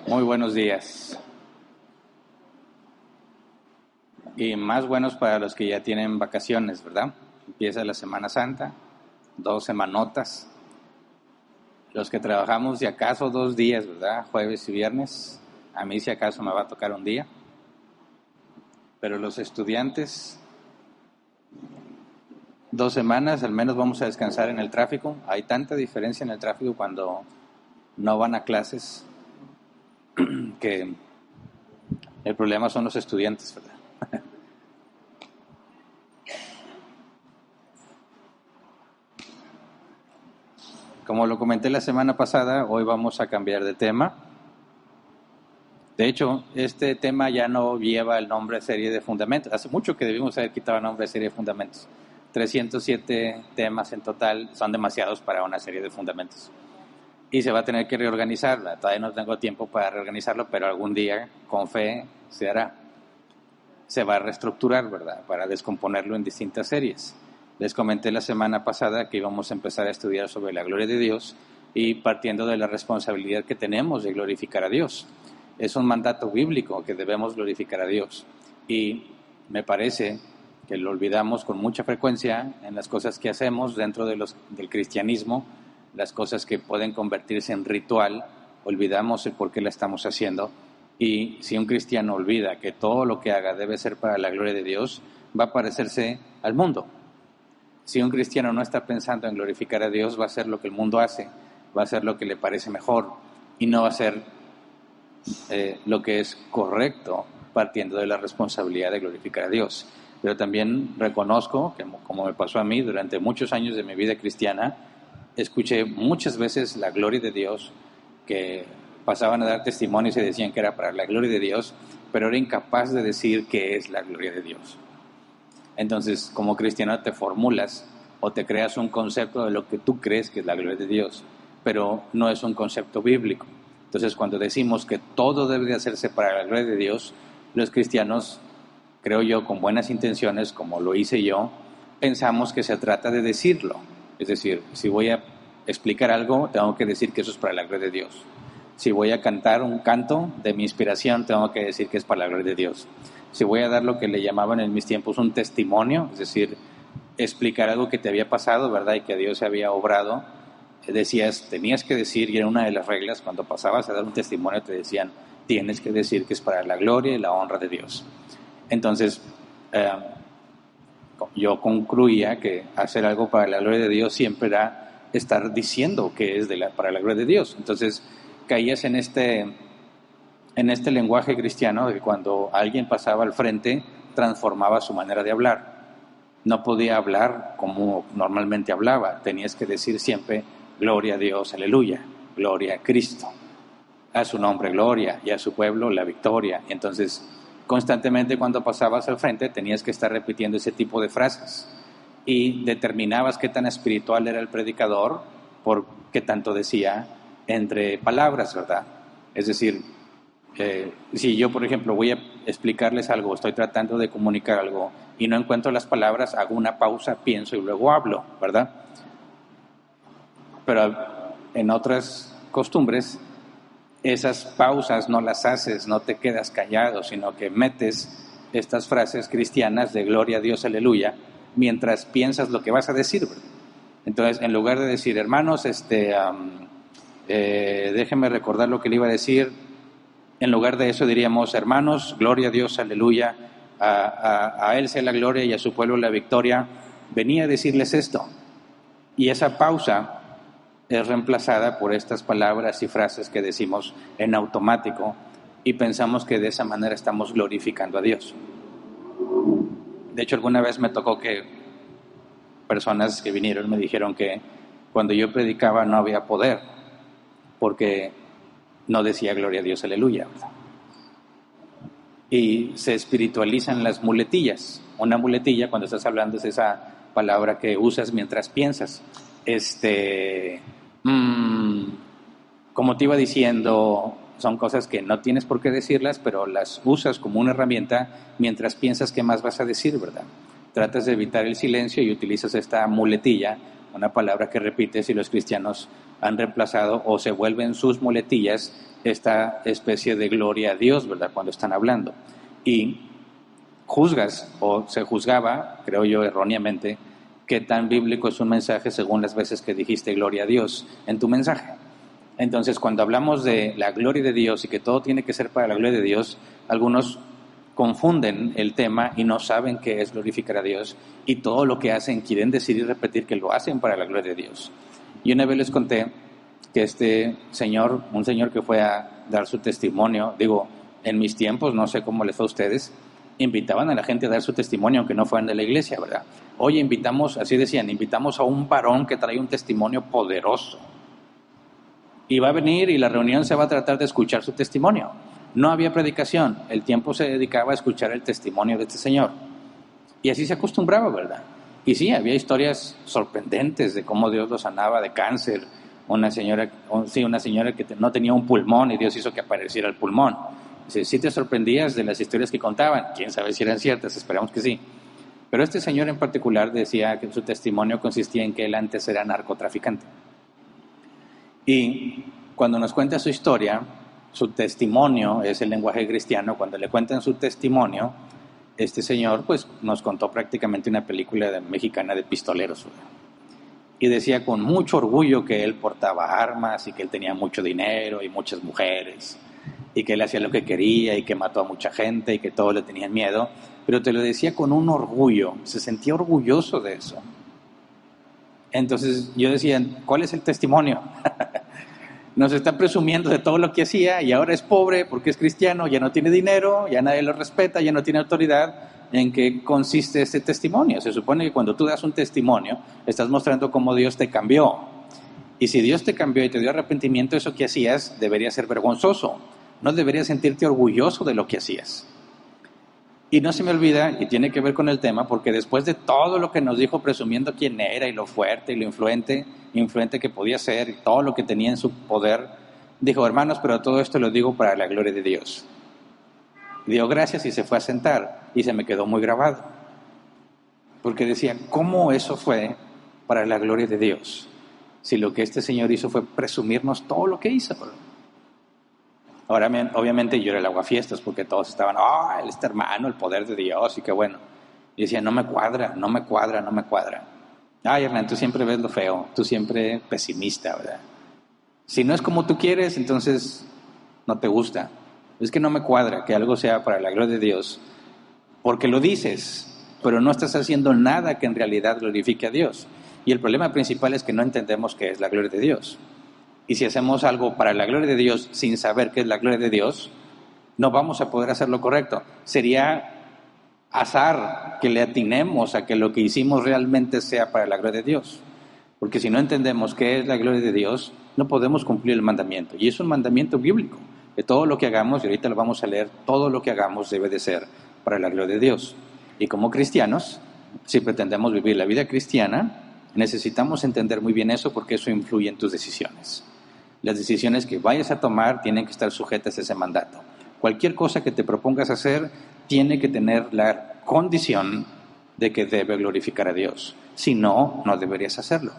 Muy buenos días. Y más buenos para los que ya tienen vacaciones, ¿verdad? Empieza la Semana Santa, 2 semanotas. Los que trabajamos, si acaso 2 días, ¿verdad? Jueves y viernes. A mí, si acaso, me va a tocar un día. Pero los estudiantes, 2 semanas, al menos vamos a descansar en el tráfico. Hay tanta diferencia en el tráfico cuando no van a clases que el problema son los estudiantes, ¿verdad? Como lo comenté la semana pasada, hoy vamos a cambiar de tema. De hecho, este tema ya no lleva el nombre serie de fundamentos. Hace mucho que debimos haber quitado el nombre serie de fundamentos. 307 temas en total son demasiados para una serie de fundamentos. Y se va a tener que reorganizar. Todavía no tengo tiempo para reorganizarlo, pero algún día, con fe, se hará. Se va a reestructurar, ¿verdad? Para descomponerlo en distintas series. Les comenté la semana pasada que íbamos a empezar a estudiar sobre la gloria de Dios y partiendo de la responsabilidad que tenemos de glorificar a Dios. Es un mandato bíblico que debemos glorificar a Dios. Y me parece que lo olvidamos con mucha frecuencia en las cosas que hacemos dentro del cristianismo, las cosas que pueden convertirse en ritual, olvidamos el por qué la estamos haciendo. Y si un cristiano olvida que todo lo que haga debe ser para la gloria de Dios, va a parecerse al mundo. Si un cristiano no está pensando en glorificar a Dios, va a hacer lo que el mundo hace, va a hacer lo que le parece mejor y no va a hacer lo que es correcto partiendo de la responsabilidad de glorificar a Dios. Pero también reconozco que, como me pasó a mí durante muchos años de mi vida cristiana, escuché muchas veces la gloria de Dios, que pasaban a dar testimonios y decían que era para la gloria de Dios, pero era incapaz de decir qué es la gloria de Dios. Entonces, como cristiano te formulas o te creas un concepto de lo que tú crees que es la gloria de Dios, pero no es un concepto bíblico. Entonces, cuando decimos que todo debe de hacerse para la gloria de Dios, los cristianos, creo yo, con buenas intenciones, como lo hice yo, pensamos que se trata de decirlo. Es decir, si voy a explicar algo, tengo que decir que eso es para la gloria de Dios. Si voy a cantar un canto de mi inspiración, tengo que decir que es para la gloria de Dios. Si voy a dar lo que le llamaban en mis tiempos un testimonio, es decir, explicar algo que te había pasado, ¿verdad? Y que Dios se había obrado, tenías que decir, y era una de las reglas, cuando pasabas a dar un testimonio te decían, tienes que decir que es para la gloria y la honra de Dios. Entonces, yo concluía que hacer algo para la gloria de Dios siempre era estar diciendo que es para la gloria de Dios. Entonces, caías en este lenguaje cristiano de que cuando alguien pasaba al frente, transformaba su manera de hablar. No podía hablar como normalmente hablaba, tenías que decir siempre, gloria a Dios, aleluya, gloria a Cristo, a su nombre gloria y a su pueblo la victoria. Entonces, constantemente cuando pasabas al frente tenías que estar repitiendo ese tipo de frases y determinabas qué tan espiritual era el predicador por qué tanto decía entre palabras, ¿verdad? Es decir, si yo, por ejemplo, voy a explicarles algo, estoy tratando de comunicar algo y no encuentro las palabras, hago una pausa, pienso y luego hablo, ¿verdad? Pero en otras costumbres, esas pausas no las haces, no te quedas callado, sino que metes estas frases cristianas de gloria a Dios, aleluya, mientras piensas lo que vas a decir, ¿verdad? Entonces, en lugar de decir, hermanos, déjenme recordar lo que le iba a decir, en lugar de eso diríamos, hermanos, gloria a Dios, aleluya, a Él sea la gloria y a su pueblo la victoria. Venía a decirles esto. Y esa pausa es reemplazada por estas palabras y frases que decimos en automático y pensamos que de esa manera estamos glorificando a Dios. De hecho, alguna vez me tocó que personas que vinieron me dijeron que cuando yo predicaba no había poder, porque no decía gloria a Dios, aleluya. Y se espiritualizan las muletillas. Una muletilla, cuando estás hablando, es esa palabra que usas mientras piensas. Como te iba diciendo, son cosas que no tienes por qué decirlas, pero las usas como una herramienta mientras piensas qué más vas a decir, ¿verdad? Tratas de evitar el silencio y utilizas esta muletilla una palabra que repites y los cristianos han reemplazado o se vuelven sus muletillas esta especie de gloria a Dios, ¿verdad? Cuando están hablando. Y juzgas, o se juzgaba, creo yo erróneamente, qué tan bíblico es un mensaje según las veces que dijiste gloria a Dios en tu mensaje. Entonces, cuando hablamos de la gloria de Dios y que todo tiene que ser para la gloria de Dios, algunos confunden el tema y no saben qué es glorificar a Dios, y todo lo que hacen quieren decir y repetir que lo hacen para la gloria de Dios. Y una vez les conté que este señor, un señor que fue a dar su testimonio, digo, en mis tiempos, no sé cómo les fue a ustedes, invitaban a la gente a dar su testimonio, aunque no fueran de la iglesia, ¿verdad? Oye, invitamos, así decían, invitamos a un varón que trae un testimonio poderoso. Y va a venir y la reunión se va a tratar de escuchar su testimonio. No había predicación, el tiempo se dedicaba a escuchar el testimonio de este señor. Y así se acostumbraba, ¿verdad? Y sí, había historias sorprendentes de cómo Dios lo sanaba de cáncer. Una señora que no tenía un pulmón y Dios hizo que apareciera el pulmón. Sí te sorprendías de las historias que contaban. Quién sabe si eran ciertas, esperamos que sí. Pero este señor en particular decía que su testimonio consistía en que él antes era narcotraficante. Y cuando nos cuenta su historia, su testimonio es el lenguaje cristiano. Cuando le cuentan su testimonio, este señor pues nos contó prácticamente una película mexicana de pistoleros. Y decía con mucho orgullo que él portaba armas y que él tenía mucho dinero y muchas mujeres y que él hacía lo que quería y que mató a mucha gente y que todos le tenían miedo, pero te lo decía con un orgullo, se sentía orgulloso de eso. Entonces yo decía, ¿cuál es el testimonio? Nos está presumiendo de todo lo que hacía y ahora es pobre porque es cristiano, ya no tiene dinero, ya nadie lo respeta, ya no tiene autoridad. ¿En qué consiste este testimonio? Se supone que cuando tú das un testimonio, estás mostrando cómo Dios te cambió. Y si Dios te cambió y te dio arrepentimiento, eso que hacías debería ser vergonzoso. No deberías sentirte orgulloso de lo que hacías. Y no se me olvida, y tiene que ver con el tema, porque después de todo lo que nos dijo presumiendo quién era y lo fuerte y lo influente que podía ser y todo lo que tenía en su poder, dijo, hermanos, pero todo esto lo digo para la gloria de Dios. Dio gracias y se fue a sentar y se me quedó muy grabado. Porque decía, ¿cómo eso fue para la gloria de Dios? Si lo que este señor hizo fue presumirnos todo lo que hizo. Ahora, obviamente yo era el aguafiestas porque todos estaban, este hermano, el poder de Dios y qué bueno. Y decía, no me cuadra. Ay, Hernán, tú siempre ves lo feo, tú siempre pesimista, ¿verdad? Si no es como tú quieres, entonces no te gusta. Es que no me cuadra que algo sea para la gloria de Dios, porque lo dices, pero no estás haciendo nada que en realidad glorifique a Dios. Y el problema principal es que no entendemos qué es la gloria de Dios. Y si hacemos algo para la gloria de Dios sin saber qué es la gloria de Dios, no vamos a poder hacer lo correcto. Sería azar que le atinemos a que lo que hicimos realmente sea para la gloria de Dios. Porque si no entendemos qué es la gloria de Dios, no podemos cumplir el mandamiento. Y es un mandamiento bíblico, que todo lo que hagamos, y ahorita lo vamos a leer, todo lo que hagamos debe de ser para la gloria de Dios. Y como cristianos, si pretendemos vivir la vida cristiana, necesitamos entender muy bien eso porque eso influye en tus decisiones. Las decisiones que vayas a tomar tienen que estar sujetas a ese mandato. Cualquier cosa que te propongas hacer tiene que tener la condición de que debe glorificar a Dios. Si no, no deberías hacerlo.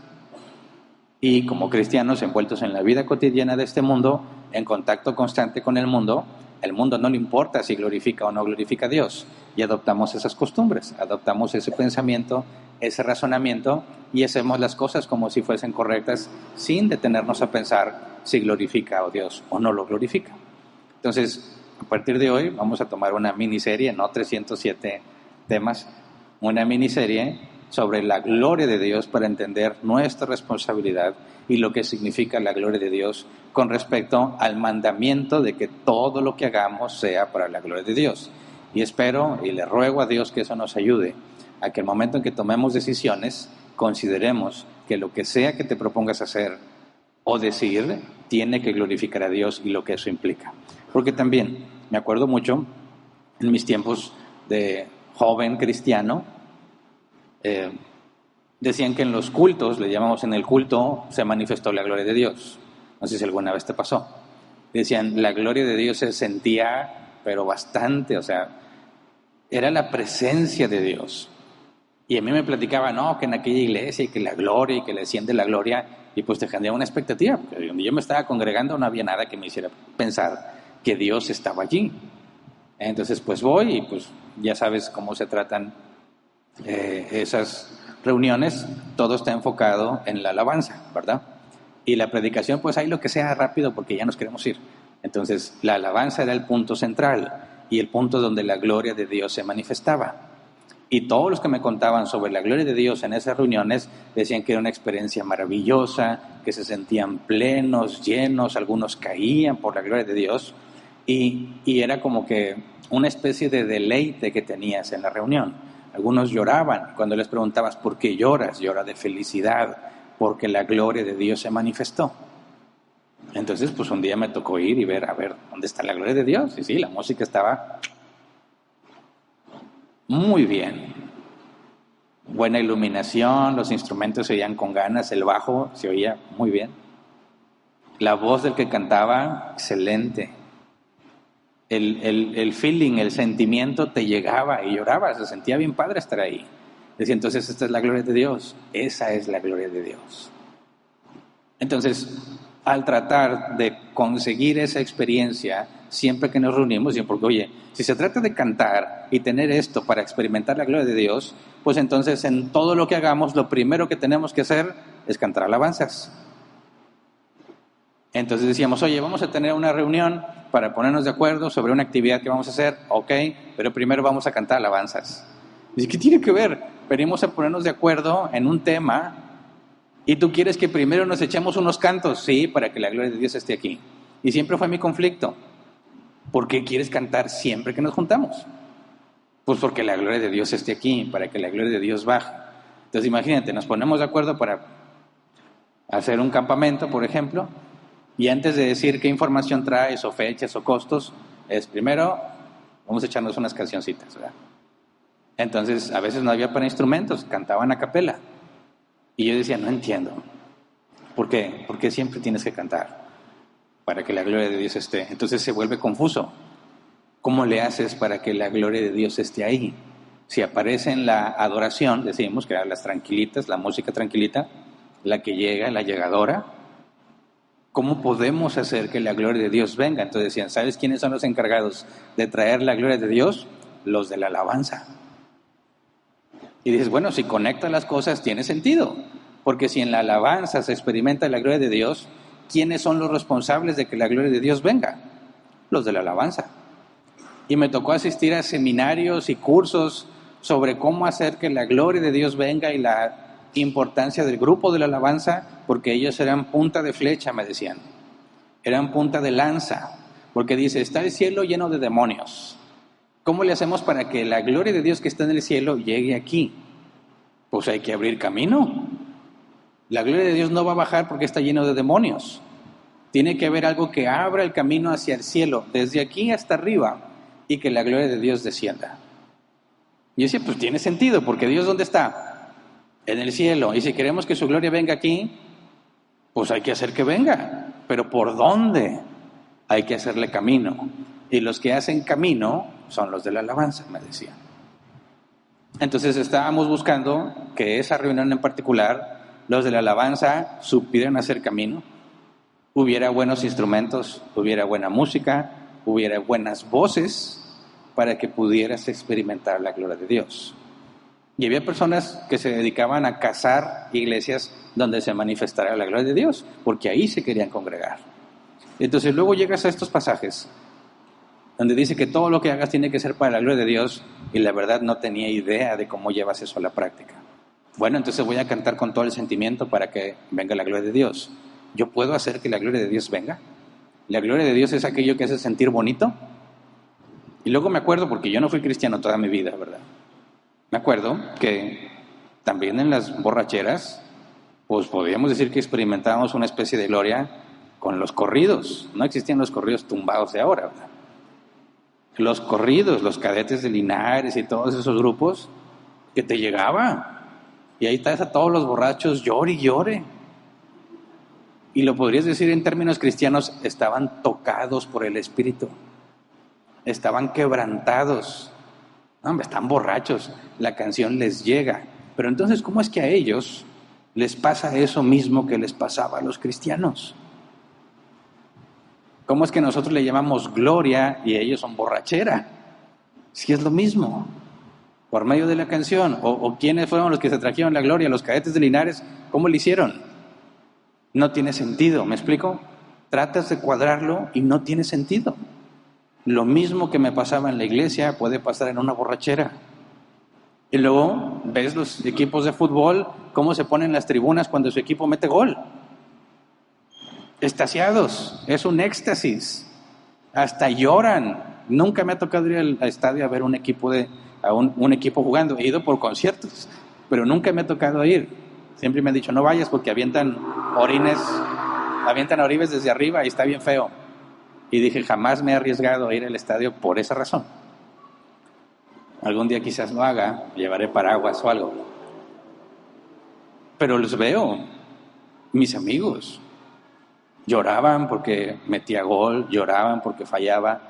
Y como cristianos envueltos en la vida cotidiana de este mundo, en contacto constante con el mundo no le importa si glorifica o no glorifica a Dios. Y adoptamos esas costumbres, adoptamos ese pensamiento, ese razonamiento y hacemos las cosas como si fuesen correctas sin detenernos a pensar si glorifica a Dios o no lo glorifica. Entonces, a partir de hoy vamos a tomar una miniserie, no 307 temas, una miniserie sobre la gloria de Dios para entender nuestra responsabilidad y lo que significa la gloria de Dios con respecto al mandamiento de que todo lo que hagamos sea para la gloria de Dios. Y espero y le ruego a Dios que eso nos ayude a que el momento en que tomemos decisiones consideremos que lo que sea que te propongas hacer o decir tiene que glorificar a Dios y lo que eso implica. Porque también me acuerdo mucho en mis tiempos de joven cristiano, decían que en los cultos, le llamamos en el culto, se manifestó la gloria de Dios. No sé si alguna vez te pasó. Decían, la gloria de Dios se sentía, pero bastante, o sea, era la presencia de Dios. Y a mí me platicaba, no, que en aquella iglesia y que la gloria y que le asciende la gloria, y pues te generaba una expectativa, porque donde yo me estaba congregando no había nada que me hiciera pensar que Dios estaba allí. Entonces pues voy y pues ya sabes cómo se tratan esas reuniones, todo está enfocado en la alabanza, ¿verdad? Y la predicación pues hay lo que sea rápido porque ya nos queremos ir. Entonces la alabanza era el punto central y el punto donde la gloria de Dios se manifestaba. Y todos los que me contaban sobre la gloria de Dios en esas reuniones decían que era una experiencia maravillosa, que se sentían plenos, llenos, algunos caían por la gloria de Dios y era como que una especie de deleite que tenías en la reunión. Algunos lloraban cuando les preguntabas ¿por qué lloras? Llora de felicidad porque la gloria de Dios se manifestó. Entonces pues un día me tocó ir y ver, a ver, ¿dónde está la gloria de Dios? Y sí, la música estaba muy bien, buena iluminación, los instrumentos se oían con ganas, el bajo se oía muy bien, la voz del que cantaba, excelente, el feeling, el sentimiento te llegaba y llorabas, se sentía bien padre estar ahí. Decía, entonces esta es la gloria de Dios, esa es la gloria de Dios. Entonces, al tratar de conseguir esa experiencia, siempre que nos reunimos, porque oye, si se trata de cantar y tener esto para experimentar la gloria de Dios, pues entonces en todo lo que hagamos, lo primero que tenemos que hacer es cantar alabanzas. Entonces decíamos, oye, vamos a tener una reunión para ponernos de acuerdo sobre una actividad que vamos a hacer, ok, pero primero vamos a cantar alabanzas. Dice, ¿qué tiene que ver? Venimos a ponernos de acuerdo en un tema y tú quieres que primero nos echemos unos cantos, sí, para que la gloria de Dios esté aquí. Y siempre fue mi conflicto. ¿Por qué quieres cantar siempre que nos juntamos? Pues porque la gloria de Dios esté aquí, para que la gloria de Dios baje. Entonces imagínate, nos ponemos de acuerdo para hacer un campamento, por ejemplo, y antes de decir qué información traes o fechas o costos, es primero, vamos a echarnos unas cancioncitas, ¿verdad? Entonces, a veces no había para instrumentos, cantaban a capela. Y yo decía, no entiendo. ¿Por qué? Porque siempre tienes que cantar para que la gloria de Dios esté. Entonces se vuelve confuso. ¿Cómo le haces para que la gloria de Dios esté ahí? Si aparece en la adoración, decimos que eran las tranquilitas, la música tranquilita, la que llega, la llegadora, ¿cómo podemos hacer que la gloria de Dios venga? Entonces decían, ¿sabes quiénes son los encargados de traer la gloria de Dios? Los de la alabanza. Y dices, bueno, si conectas las cosas tiene sentido, porque si en la alabanza se experimenta la gloria de Dios, ¿quiénes son los responsables de que la gloria de Dios venga? Los de la alabanza. Y me tocó asistir a seminarios y cursos sobre cómo hacer que la gloria de Dios venga y la importancia del grupo de la alabanza, porque ellos eran punta de flecha, me decían. Eran punta de lanza, porque dice, está el cielo lleno de demonios. ¿Cómo le hacemos para que la gloria de Dios que está en el cielo llegue aquí? Pues hay que abrir camino. La gloria de Dios no va a bajar porque está lleno de demonios. Tiene que haber algo que abra el camino hacia el cielo, desde aquí hasta arriba, y que la gloria de Dios descienda. Y yo decía, pues tiene sentido, porque Dios ¿dónde está? En el cielo. Y si queremos que su gloria venga aquí, pues hay que hacer que venga. Pero ¿por dónde? Hay que hacerle camino. Y los que hacen camino son los de la alabanza, me decían. Entonces estábamos buscando que esa reunión en particular, los de la alabanza supieran hacer camino, hubiera buenos instrumentos, hubiera buena música, hubiera buenas voces para que pudieras experimentar la gloria de Dios. Y había personas que se dedicaban a cazar iglesias donde se manifestara la gloria de Dios, porque ahí se querían congregar. Entonces luego llegas a estos pasajes donde dice que todo lo que hagas tiene que ser para la gloria de Dios, y la verdad no tenía idea de cómo llevas eso a la práctica. Bueno, entonces voy a cantar con todo el sentimiento para que venga la gloria de Dios. ¿Yo puedo hacer que la gloria de Dios venga? La gloria de Dios es aquello que hace sentir bonito. Y luego me acuerdo, porque yo no fui cristiano toda mi vida, ¿verdad? Me acuerdo que también en las borracheras, pues podríamos decir que experimentábamos una especie de gloria con los corridos. No existían los corridos tumbados de ahora, ¿verdad? Los corridos, los Cadetes de Linares y todos esos grupos que te llegaba. Y ahí estás a todos los borrachos, llore y llore. Y lo podrías decir en términos cristianos, estaban tocados por el Espíritu. Estaban quebrantados. No, hombre, están borrachos. La canción les llega. Pero entonces, ¿cómo es que a ellos les pasa eso mismo que les pasaba a los cristianos? ¿Cómo es que nosotros le llamamos gloria y ellos son borrachera? Si es lo mismo, por medio de la canción. ¿O quiénes fueron los que se trajeron la gloria? Los cadetes de Linares, ¿cómo lo hicieron? No tiene sentido, ¿me explico? Tratas de cuadrarlo y no tiene sentido. Lo mismo que me pasaba en la iglesia puede pasar en una borrachera. Y luego ves los equipos de fútbol, cómo se ponen las tribunas cuando su equipo mete gol. Extasiados, es un éxtasis. Hasta lloran. Nunca me ha tocado ir al estadio a ver un equipo jugando. He ido por conciertos, pero nunca me ha tocado ir. Siempre me han dicho, no vayas porque avientan orines desde arriba y está bien feo. Y dije, jamás me he arriesgado a ir al estadio por esa razón. Algún día quizás lo haga, llevaré paraguas o algo. Pero los veo, mis amigos. Lloraban porque metía gol, lloraban porque fallaba.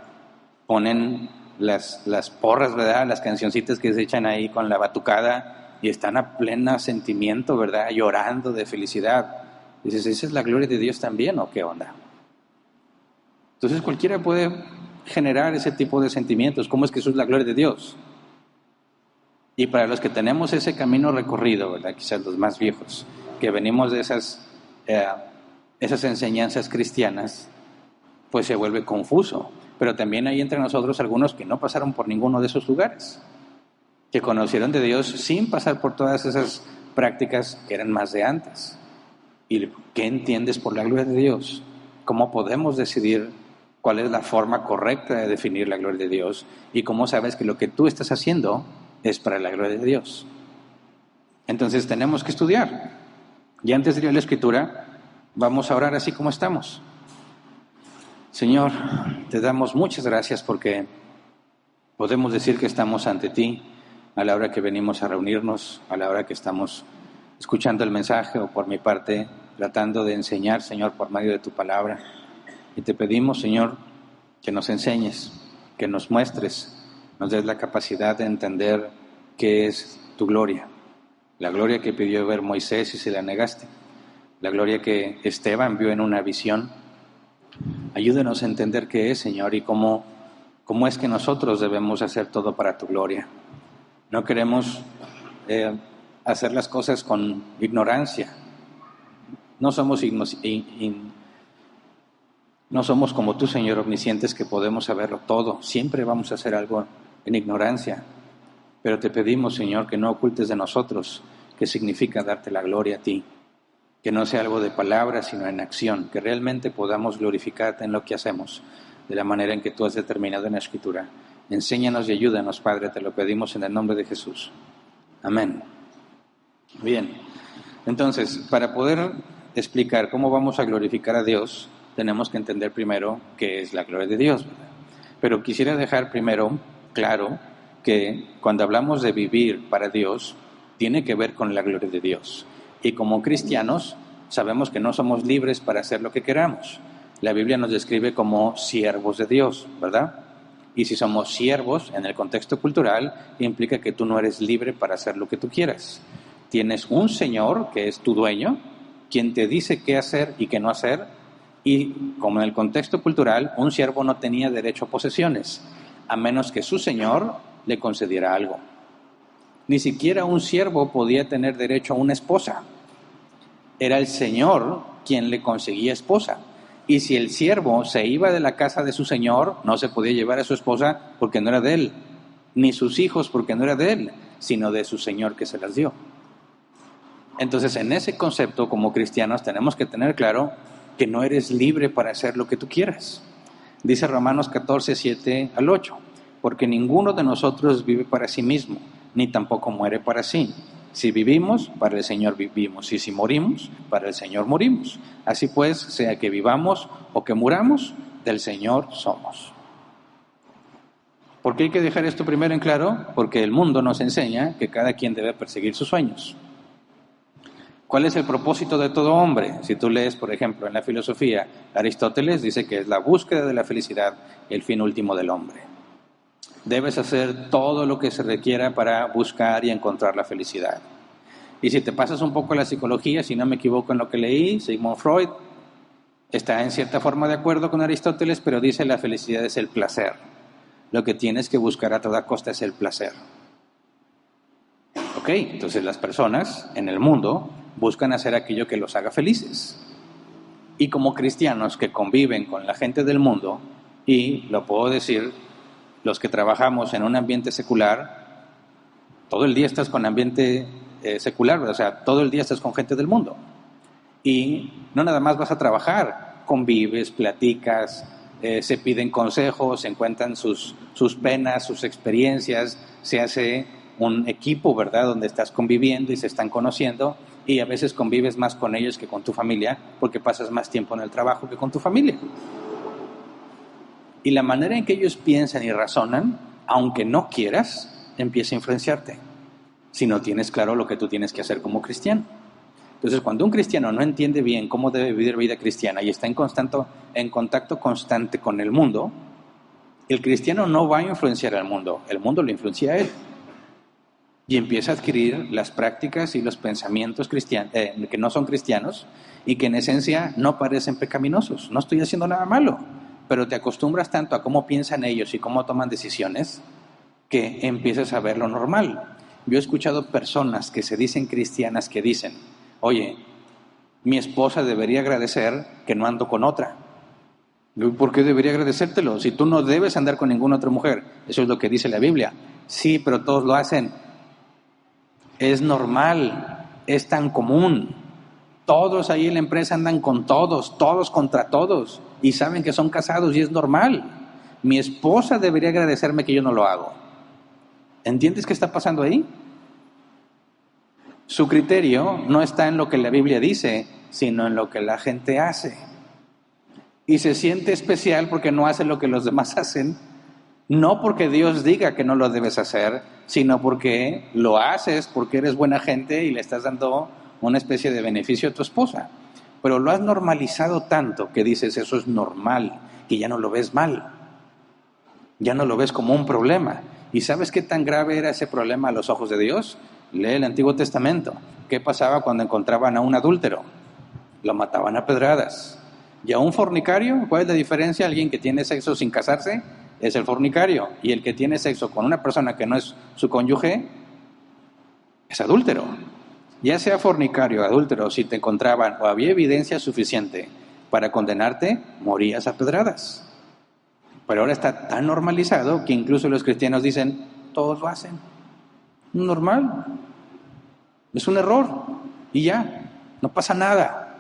Ponen las porras, ¿verdad? Las cancioncitas que se echan ahí con la batucada y están a pleno sentimiento, ¿verdad? Llorando de felicidad. Dices, ¿esa es la gloria de Dios también o qué onda? Entonces cualquiera puede generar ese tipo de sentimientos. ¿Cómo es que eso es la gloria de Dios? Y para los que tenemos ese camino recorrido, ¿verdad? Quizás los más viejos, que venimos de esas enseñanzas cristianas, pues se vuelve confuso. Pero también hay entre nosotros algunos que no pasaron por ninguno de esos lugares, que conocieron de Dios sin pasar por todas esas prácticas que eran más de antes. ¿Y qué entiendes por la gloria de Dios? ¿Cómo podemos decidir cuál es la forma correcta de definir la gloria de Dios? ¿Y cómo sabes que lo que tú estás haciendo es para la gloria de Dios? Entonces tenemos que estudiar. Y antes de ir a la Escritura, vamos a orar así como estamos. Señor, te damos muchas gracias porque podemos decir que estamos ante ti a la hora que venimos a reunirnos, a la hora que estamos escuchando el mensaje o por mi parte tratando de enseñar, Señor, por medio de tu palabra. Y te pedimos, Señor, que nos enseñes, que nos muestres, nos des la capacidad de entender qué es tu gloria. La gloria que pidió ver Moisés y se la negaste. La gloria que Esteban vio en una visión. Ayúdenos a entender qué es, Señor, y cómo es que nosotros debemos hacer todo para tu gloria. No queremos hacer las cosas con ignorancia. No somos como tú, Señor, omniscientes, que podemos saberlo todo. Siempre vamos a hacer algo en ignorancia. Pero te pedimos, Señor, que no ocultes de nosotros qué significa darte la gloria a ti. Que no sea algo de palabras, sino en acción. Que realmente podamos glorificarte en lo que hacemos, de la manera en que tú has determinado en la Escritura. Enséñanos y ayúdanos, Padre, te lo pedimos en el nombre de Jesús. Amén. Bien, entonces, para poder explicar cómo vamos a glorificar a Dios, tenemos que entender primero qué es la gloria de Dios, ¿verdad? Pero quisiera dejar primero claro que cuando hablamos de vivir para Dios, tiene que ver con la gloria de Dios. Y como cristianos, sabemos que no somos libres para hacer lo que queramos. La Biblia nos describe como siervos de Dios, ¿verdad? Y si somos siervos, en el contexto cultural, implica que tú no eres libre para hacer lo que tú quieras. Tienes un Señor, que es tu dueño, quien te dice qué hacer y qué no hacer, y como en el contexto cultural, un siervo no tenía derecho a posesiones, a menos que su Señor le concediera algo. Ni siquiera un siervo podía tener derecho a una esposa. Era el Señor quien le conseguía esposa. Y si el siervo se iba de la casa de su Señor, no se podía llevar a su esposa porque no era de él, ni sus hijos porque no era de él, sino de su Señor que se las dio. Entonces, en ese concepto, como cristianos, tenemos que tener claro que no eres libre para hacer lo que tú quieras. Dice Romanos 14, 7 al 8, porque ninguno de nosotros vive para sí mismo, ni tampoco muere para sí. Si vivimos, para el Señor vivimos, y si morimos, para el Señor morimos. Así pues, sea que vivamos o que muramos, del Señor somos. ¿Por qué hay que dejar esto primero en claro? Porque el mundo nos enseña que cada quien debe perseguir sus sueños. ¿Cuál es el propósito de todo hombre? Si tú lees, por ejemplo, en la filosofía, Aristóteles dice que es la búsqueda de la felicidad el fin último del hombre. Debes hacer todo lo que se requiera para buscar y encontrar la felicidad. Y si te pasas un poco a la psicología, si no me equivoco en lo que leí, Sigmund Freud está en cierta forma de acuerdo con Aristóteles, pero dice la felicidad es el placer. Lo que tienes que buscar a toda costa es el placer. Ok, entonces las personas en el mundo buscan hacer aquello que los haga felices. Y como cristianos que conviven con la gente del mundo, y lo puedo decir, los que trabajamos en un ambiente secular, todo el día estás con ambiente secular, o sea, todo el día estás con gente del mundo. Y no nada más vas a trabajar, convives, platicas, se piden consejos, se encuentran sus penas, sus experiencias, se hace un equipo, ¿verdad?, donde estás conviviendo y se están conociendo, y a veces convives más con ellos que con tu familia, porque pasas más tiempo en el trabajo que con tu familia. Y la manera en que ellos piensan y razonan, aunque no quieras, empieza a influenciarte, si no tienes claro lo que tú tienes que hacer como cristiano. Entonces, cuando un cristiano no entiende bien cómo debe vivir vida cristiana y está en contacto constante con el mundo, el cristiano no va a influenciar al mundo, el mundo lo influencia a él. Y empieza a adquirir las prácticas y los pensamientos que no son cristianos y que en esencia no parecen pecaminosos. No estoy haciendo nada malo, pero te acostumbras tanto a cómo piensan ellos y cómo toman decisiones que empiezas a ver lo normal. Yo he escuchado personas que se dicen cristianas que dicen: oye, mi esposa debería agradecer que no ando con otra. ¿Por qué debería agradecértelo? Si tú no debes andar con ninguna otra mujer. Eso es lo que dice la Biblia. Sí, pero todos lo hacen. Es normal, es tan común. Todos ahí en la empresa andan con todos, todos contra todos, y saben que son casados y es normal. Mi esposa debería agradecerme que yo no lo hago. ¿Entiendes qué está pasando ahí? Su criterio no está en lo que la Biblia dice, sino en lo que la gente hace. Y se siente especial porque no hace lo que los demás hacen, no porque Dios diga que no lo debes hacer, sino porque lo haces porque eres buena gente y le estás dando una especie de beneficio a tu esposa. Pero lo has normalizado tanto que dices eso es normal, que ya no lo ves mal, ya no lo ves como un problema. ¿Y sabes qué tan grave era ese problema a los ojos de Dios? Lee el Antiguo Testamento. ¿Qué pasaba cuando encontraban a un adúltero? Lo mataban a pedradas. ¿Y a un fornicario? ¿Cuál es la diferencia? Alguien que tiene sexo sin casarse es el fornicario, y el que tiene sexo con una persona que no es su cónyuge es adúltero. Ya sea fornicario o adúltero, si te encontraban o había evidencia suficiente para condenarte, morías a pedradas. Pero ahora está tan normalizado que incluso los cristianos dicen, todos lo hacen. Normal. Es un error. Y ya, no pasa nada.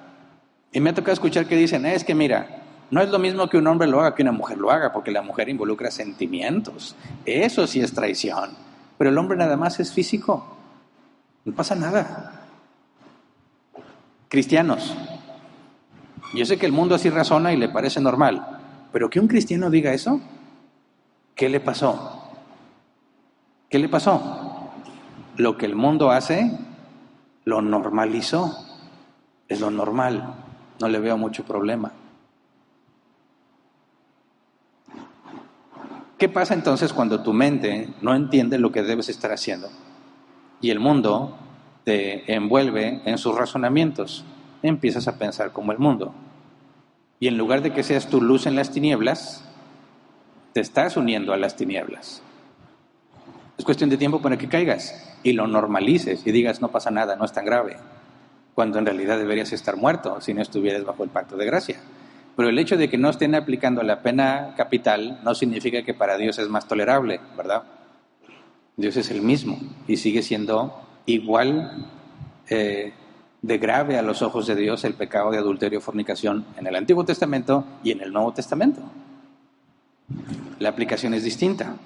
Y me ha tocado escuchar que dicen, es que mira, no es lo mismo que un hombre lo haga que una mujer lo haga, porque la mujer involucra sentimientos. Eso sí es traición. Pero el hombre nada más es físico. No pasa nada. Cristianos. Yo sé que el mundo así razona y le parece normal. Pero que un cristiano diga eso, ¿qué le pasó? ¿Qué le pasó? Lo que el mundo hace, lo normalizó. Es lo normal. No le veo mucho problema. ¿Qué pasa entonces cuando tu mente no entiende lo que debes estar haciendo? Y el mundo te envuelve en sus razonamientos. Empiezas a pensar como el mundo. Y en lugar de que seas tu luz en las tinieblas, te estás uniendo a las tinieblas. Es cuestión de tiempo para que caigas y lo normalices y digas, no pasa nada, no es tan grave. Cuando en realidad deberías estar muerto si no estuvieras bajo el pacto de gracia. Pero el hecho de que no estén aplicando la pena capital no significa que para Dios es más tolerable, ¿verdad? Dios es el mismo y sigue siendo igual de grave a los ojos de Dios el pecado de adulterio o fornicación en el Antiguo Testamento y en el Nuevo Testamento. La aplicación es distinta.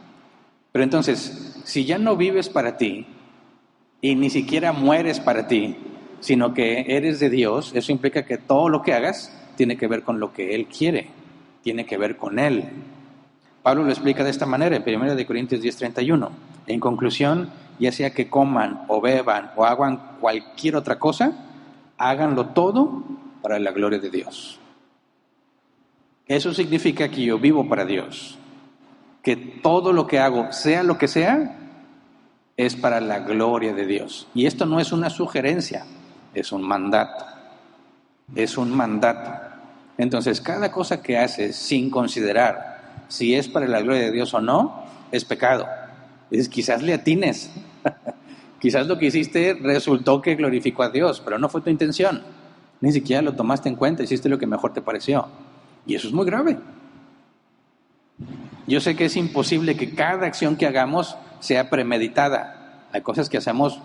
Pero entonces, si ya no vives para ti y ni siquiera mueres para ti, sino que eres de Dios, eso implica que todo lo que hagas tiene que ver con lo que Él quiere, tiene que ver con Él. Pablo lo explica de esta manera en 1 Corintios 10:31. En conclusión, ya sea que coman o beban o hagan cualquier otra cosa, háganlo todo para la gloria de Dios. Eso significa que yo vivo para Dios, que todo lo que hago, sea lo que sea, es para la gloria de Dios. Y esto no es una sugerencia, es un mandato. Es un mandato. Entonces, cada cosa que haces sin considerar si es para la gloria de Dios o no, es pecado. Quizás le atines. Quizás lo que hiciste resultó que glorificó a Dios, pero no fue tu intención. Ni siquiera lo tomaste en cuenta, hiciste lo que mejor te pareció. Y eso es muy grave. Yo sé que es imposible que cada acción que hagamos sea premeditada. Hay cosas que hacemos,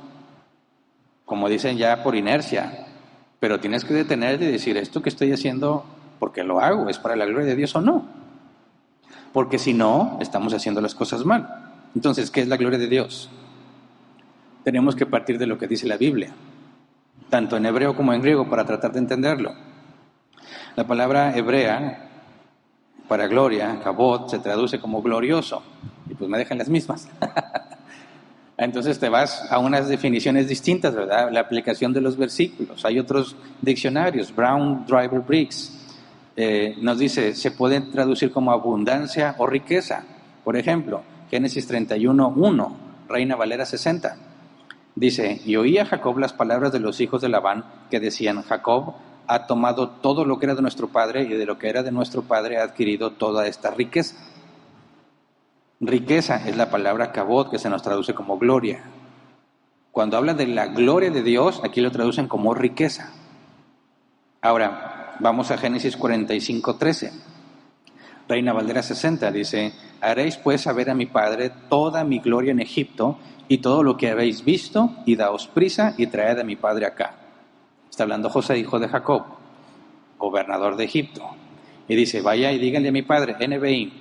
como dicen, ya por inercia. Pero tienes que detenerte y decir, esto que estoy haciendo, ¿por qué lo hago? ¿Es para la gloria de Dios o no? Porque si no, estamos haciendo las cosas mal. Entonces, ¿qué es la gloria de Dios? Tenemos que partir de lo que dice la Biblia, tanto en hebreo como en griego, para tratar de entenderlo. La palabra hebrea para gloria, kabod, se traduce como glorioso, y pues me dejan las mismas. Entonces te vas a unas definiciones distintas, ¿verdad? La aplicación de los versículos. Hay otros diccionarios, Brown, Driver, Briggs, nos dice, se puede traducir como abundancia o riqueza. Por ejemplo, Génesis 31:1, Reina Valera 60. Dice, y oía Jacob las palabras de los hijos de Labán que decían, Jacob ha tomado todo lo que era de nuestro padre y de lo que era de nuestro padre ha adquirido toda esta riqueza. Riqueza es la palabra kabod, que se nos traduce como gloria. Cuando habla de la gloria de Dios, aquí lo traducen como riqueza. Ahora, vamos a Génesis 45:13. Reina Valera 60 dice, haréis pues saber a mi padre toda mi gloria en Egipto y todo lo que habéis visto, y daos prisa y traed a mi padre acá. Está hablando José, hijo de Jacob, gobernador de Egipto. Y dice, vaya y díganle a mi padre, NBI,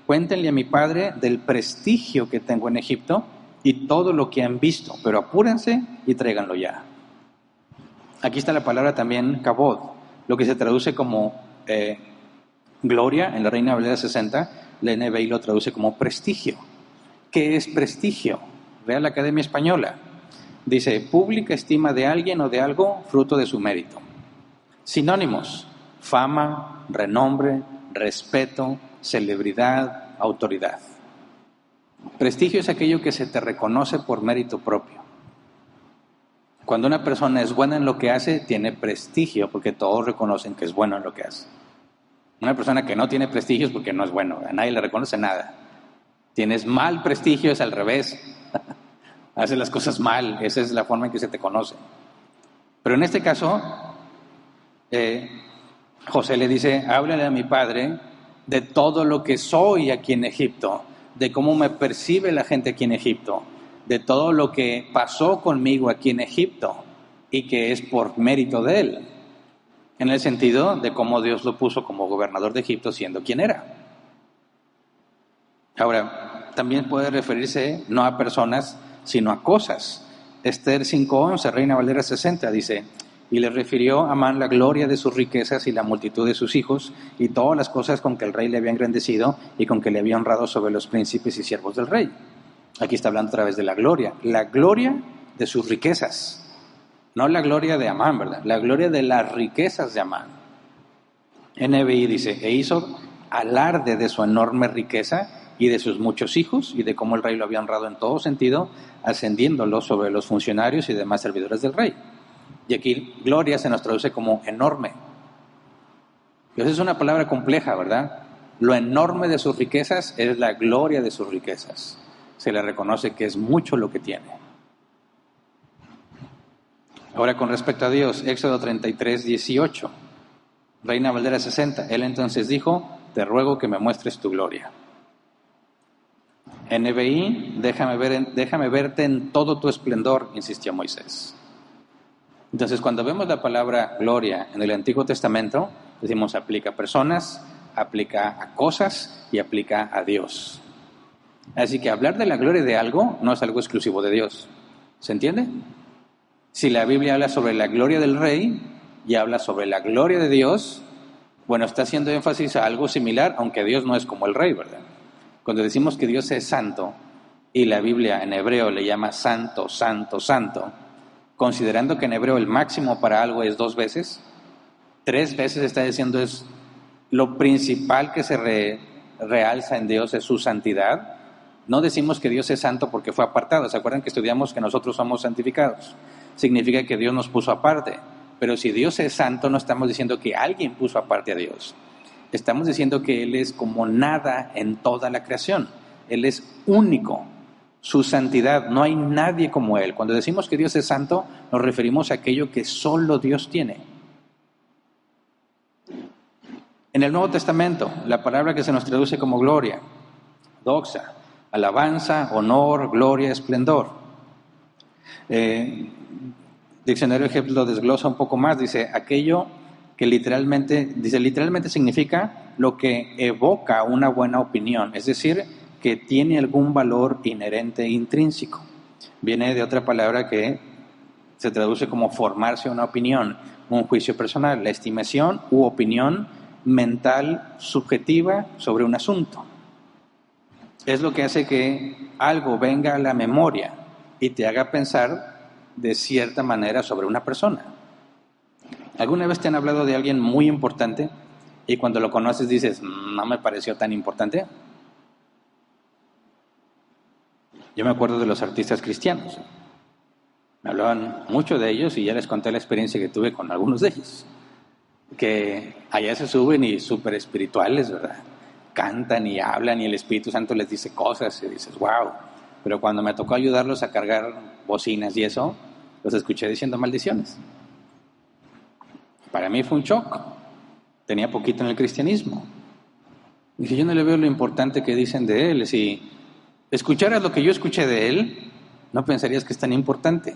cuéntenle a mi padre del prestigio que tengo en Egipto y todo lo que han visto, pero apúrense y tráiganlo ya. Aquí está la palabra también kabod, lo que se traduce como gloria en la Reina Valera 60, la NBI lo traduce como prestigio. ¿Qué es prestigio? Vea la Academia Española. Dice, pública estima de alguien o de algo fruto de su mérito. Sinónimos, fama, renombre, respeto, celebridad, autoridad. Prestigio es aquello que se te reconoce por mérito propio. Cuando una persona es buena en lo que hace, tiene prestigio porque todos reconocen que es bueno en lo que hace. Una persona que no tiene prestigio es porque no es bueno, a nadie le reconoce nada. Tienes mal prestigio, es al revés. Haces las cosas mal, esa es la forma en que se te conoce. Pero en este caso, José le dice, háblale a mi padre de todo lo que soy aquí en Egipto, de cómo me percibe la gente aquí en Egipto, de todo lo que pasó conmigo aquí en Egipto y que es por mérito de él, en el sentido de cómo Dios lo puso como gobernador de Egipto siendo quien era. Ahora, también puede referirse no a personas, sino a cosas. Esther 5:11, Reina Valera 60, dice, y le refirió a Amán la gloria de sus riquezas y la multitud de sus hijos y todas las cosas con que el rey le había engrandecido y con que le había honrado sobre los príncipes y siervos del rey. Aquí está hablando a través de la gloria de sus riquezas, no la gloria de Amán, ¿verdad? La gloria de las riquezas de Amán. NBI dice, e hizo alarde de su enorme riqueza y de sus muchos hijos y de cómo el rey lo había honrado en todo sentido, ascendiéndolo sobre los funcionarios y demás servidores del rey. Y aquí gloria se nos traduce como enorme. Esa es una palabra compleja, ¿verdad? Lo enorme de sus riquezas es la gloria de sus riquezas. Se le reconoce que es mucho lo que tiene. Ahora con respecto a Dios, Éxodo 33:18, Reina Valera 60, él entonces dijo, te ruego que me muestres tu gloria. NBI, déjame verte en todo tu esplendor, insistió Moisés. Entonces, cuando vemos la palabra gloria en el Antiguo Testamento, decimos aplica a personas, aplica a cosas y aplica a Dios. Así que hablar de la gloria de algo no es algo exclusivo de Dios. ¿Se entiende? Si la Biblia habla sobre la gloria del rey y habla sobre la gloria de Dios, bueno, está haciendo énfasis a algo similar, aunque Dios no es como el rey, ¿verdad? Cuando decimos que Dios es santo y la Biblia en hebreo le llama santo, santo, santo, considerando que en hebreo el máximo para algo es 2 veces, 3 veces está diciendo es lo principal que se realza en Dios es su santidad. No decimos que Dios es santo porque fue apartado. ¿Se acuerdan que estudiamos que nosotros somos santificados? Significa que Dios nos puso aparte. Pero si Dios es santo, no estamos diciendo que alguien puso aparte a Dios. Estamos diciendo que Él es como nada en toda la creación. Él es único. Su santidad, no hay nadie como Él. Cuando decimos que Dios es santo, nos referimos a aquello que solo Dios tiene. En el Nuevo Testamento, la palabra que se nos traduce como gloria, doxa, alabanza, honor, gloria, esplendor. Diccionario Ejemplo lo desglosa un poco más, dice aquello que literalmente significa lo que evoca una buena opinión, es decir, que tiene algún valor inherente e intrínseco. Viene de otra palabra que se traduce como formarse una opinión, un juicio personal, la estimación u opinión mental subjetiva sobre un asunto. Es lo que hace que algo venga a la memoria y te haga pensar de cierta manera sobre una persona. ¿Alguna vez te han hablado de alguien muy importante y cuando lo conoces dices, no me pareció tan importante? Yo me acuerdo de los artistas cristianos. Me hablaban mucho de ellos y ya les conté la experiencia que tuve con algunos de ellos. Que allá se suben y súper espirituales, ¿verdad? Cantan y hablan y el Espíritu Santo les dice cosas y dices, wow. Pero cuando me tocó ayudarlos a cargar bocinas y eso, los escuché diciendo maldiciones. Para mí fue un shock. Tenía poquito en el cristianismo. Dije, yo no le veo lo importante que dicen de él. Si escucharas lo que yo escuché de él, no pensarías que es tan importante.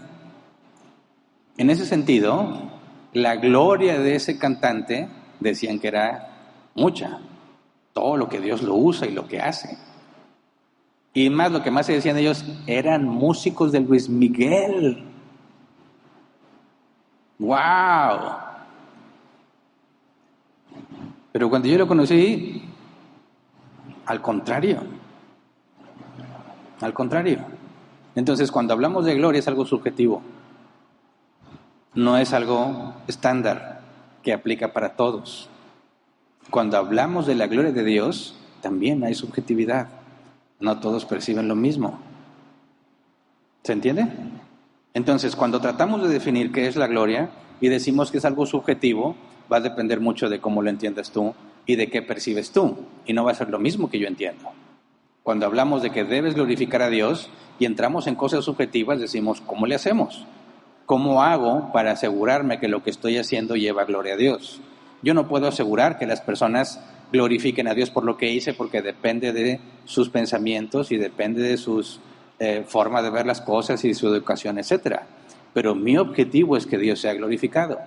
En ese sentido, la gloria de ese cantante decían que era mucha. Todo lo que Dios lo usa y lo que hace. Y más, lo que más se decían ellos, eran músicos de Luis Miguel. ¡Wow! Pero cuando yo lo conocí, al contrario. Al contrario. Entonces, cuando hablamos de gloria es algo subjetivo. No es algo estándar que aplica para todos. Cuando hablamos de la gloria de Dios, también hay subjetividad. No todos perciben lo mismo. ¿Se entiende? Entonces, cuando tratamos de definir qué es la gloria y decimos que es algo subjetivo, va a depender mucho de cómo lo entiendas tú y de qué percibes tú. Y no va a ser lo mismo que yo entiendo. Cuando hablamos de que debes glorificar a Dios y entramos en cosas subjetivas, decimos, ¿cómo le hacemos? ¿Cómo hago para asegurarme que lo que estoy haciendo lleva gloria a Dios? Yo no puedo asegurar que las personas glorifiquen a Dios por lo que hice, porque depende de sus pensamientos y depende de sus formas de ver las cosas y su educación, etc. Pero mi objetivo es que Dios sea glorificado.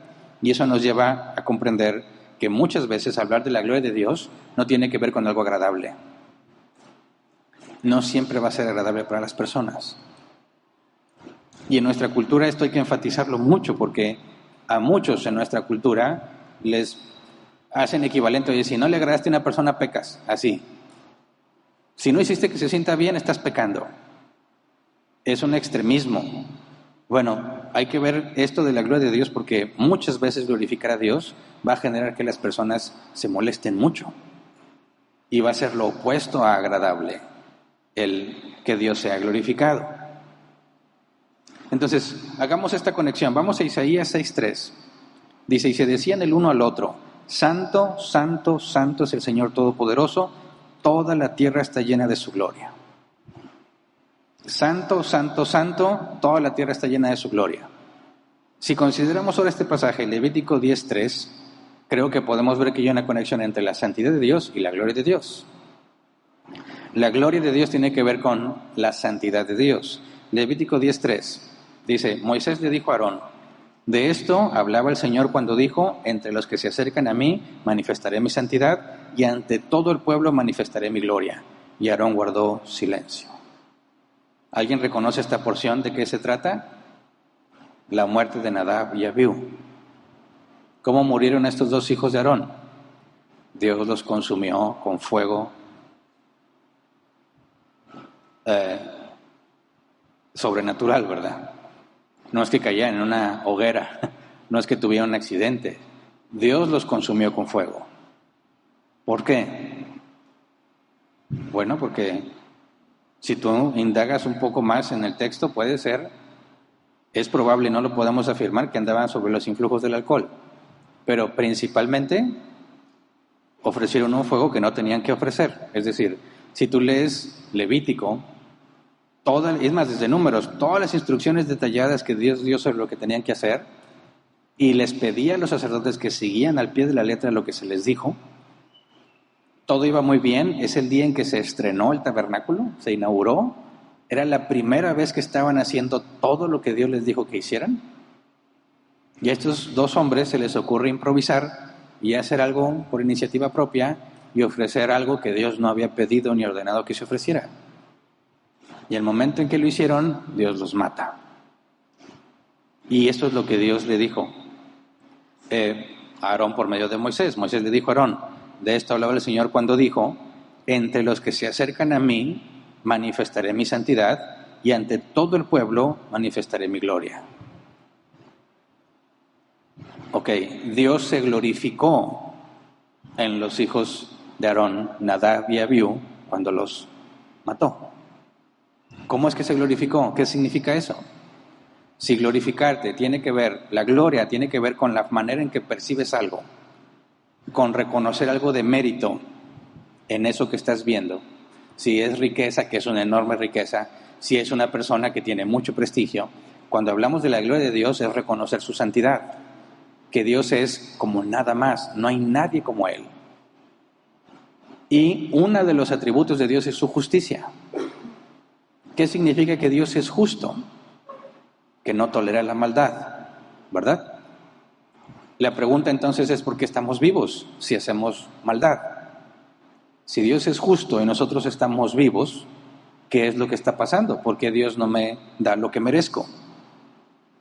Y eso nos lleva a comprender que muchas veces hablar de la gloria de Dios no tiene que ver con algo agradable. No siempre va a ser agradable para las personas. Y en nuestra cultura esto hay que enfatizarlo mucho, porque a muchos en nuestra cultura les hacen equivalente, oye, si no le agradaste a una persona, pecas, así. Si no hiciste que se sienta bien, estás pecando. Es un extremismo. Bueno, hay que ver esto de la gloria de Dios, porque muchas veces glorificar a Dios va a generar que las personas se molesten mucho. Y va a ser lo opuesto a agradable, el que Dios sea glorificado. Entonces, hagamos esta conexión. Vamos a Isaías 6:3. Dice, y se decían el uno al otro, Santo, Santo, Santo es el Señor Todopoderoso, toda la tierra está llena de su gloria. Santo, Santo, Santo, toda la tierra está llena de su gloria. Si consideramos ahora este pasaje, Levítico 10:3, creo que podemos ver que hay una conexión entre la santidad de Dios y la gloria de Dios. La gloria de Dios tiene que ver con la santidad de Dios. Levítico 10:3 dice, Moisés le dijo a Aarón, de esto hablaba el Señor cuando dijo, entre los que se acercan a mí manifestaré mi santidad y ante todo el pueblo manifestaré mi gloria. Y Aarón guardó silencio. ¿Alguien reconoce esta porción? ¿De qué se trata? La muerte de Nadab y Abiú. ¿Cómo murieron estos dos hijos de Aarón? Dios los consumió con fuego sobrenatural, ¿verdad? No es que caían en una hoguera, no es que tuvieron un accidente. Dios los consumió con fuego. ¿Por qué? Bueno, porque Si tú indagas un poco más en el texto, puede ser, es probable, no lo podemos afirmar, que andaban sobre los influjos del alcohol, pero principalmente ofrecieron un fuego que no tenían que ofrecer. Es decir, si tú lees Levítico, es más, desde Números, todas las instrucciones detalladas que Dios dio sobre lo que tenían que hacer, y les pedía a los sacerdotes que siguían al pie de la letra lo que se les dijo, todo iba muy bien. Es el día en que se estrenó el tabernáculo, se inauguró, era la primera vez que estaban haciendo todo lo que Dios les dijo que hicieran, y a estos dos hombres se les ocurre improvisar y hacer algo por iniciativa propia y ofrecer algo que Dios no había pedido ni ordenado que se ofreciera. Y el momento en que lo hicieron, Dios los mata. Y esto es lo que Dios le dijo a Aarón por medio de Moisés. Moisés le dijo a Aarón, de esto hablaba el Señor cuando dijo, entre los que se acercan a mí manifestaré mi santidad y ante todo el pueblo manifestaré mi gloria. Ok, Dios se glorificó en los hijos de Aarón, Nadab y Abiú, cuando los mató. ¿Cómo es que se glorificó? ¿Qué significa eso? Si glorificarte tiene que ver, la gloria tiene que ver con la manera en que percibes algo, con reconocer algo de mérito en eso que estás viendo. Si es riqueza, que es una enorme riqueza, si es una persona que tiene mucho prestigio, cuando hablamos de la gloria de Dios es reconocer su santidad, que Dios es como nada más, no hay nadie como Él. Y uno de los atributos de Dios es su justicia. ¿Qué significa que Dios es justo? Que no tolera la maldad, ¿verdad? La pregunta entonces es ¿por qué estamos vivos si hacemos maldad? Si Dios es justo y nosotros estamos vivos, ¿qué es lo que está pasando? ¿Por qué Dios no me da lo que merezco?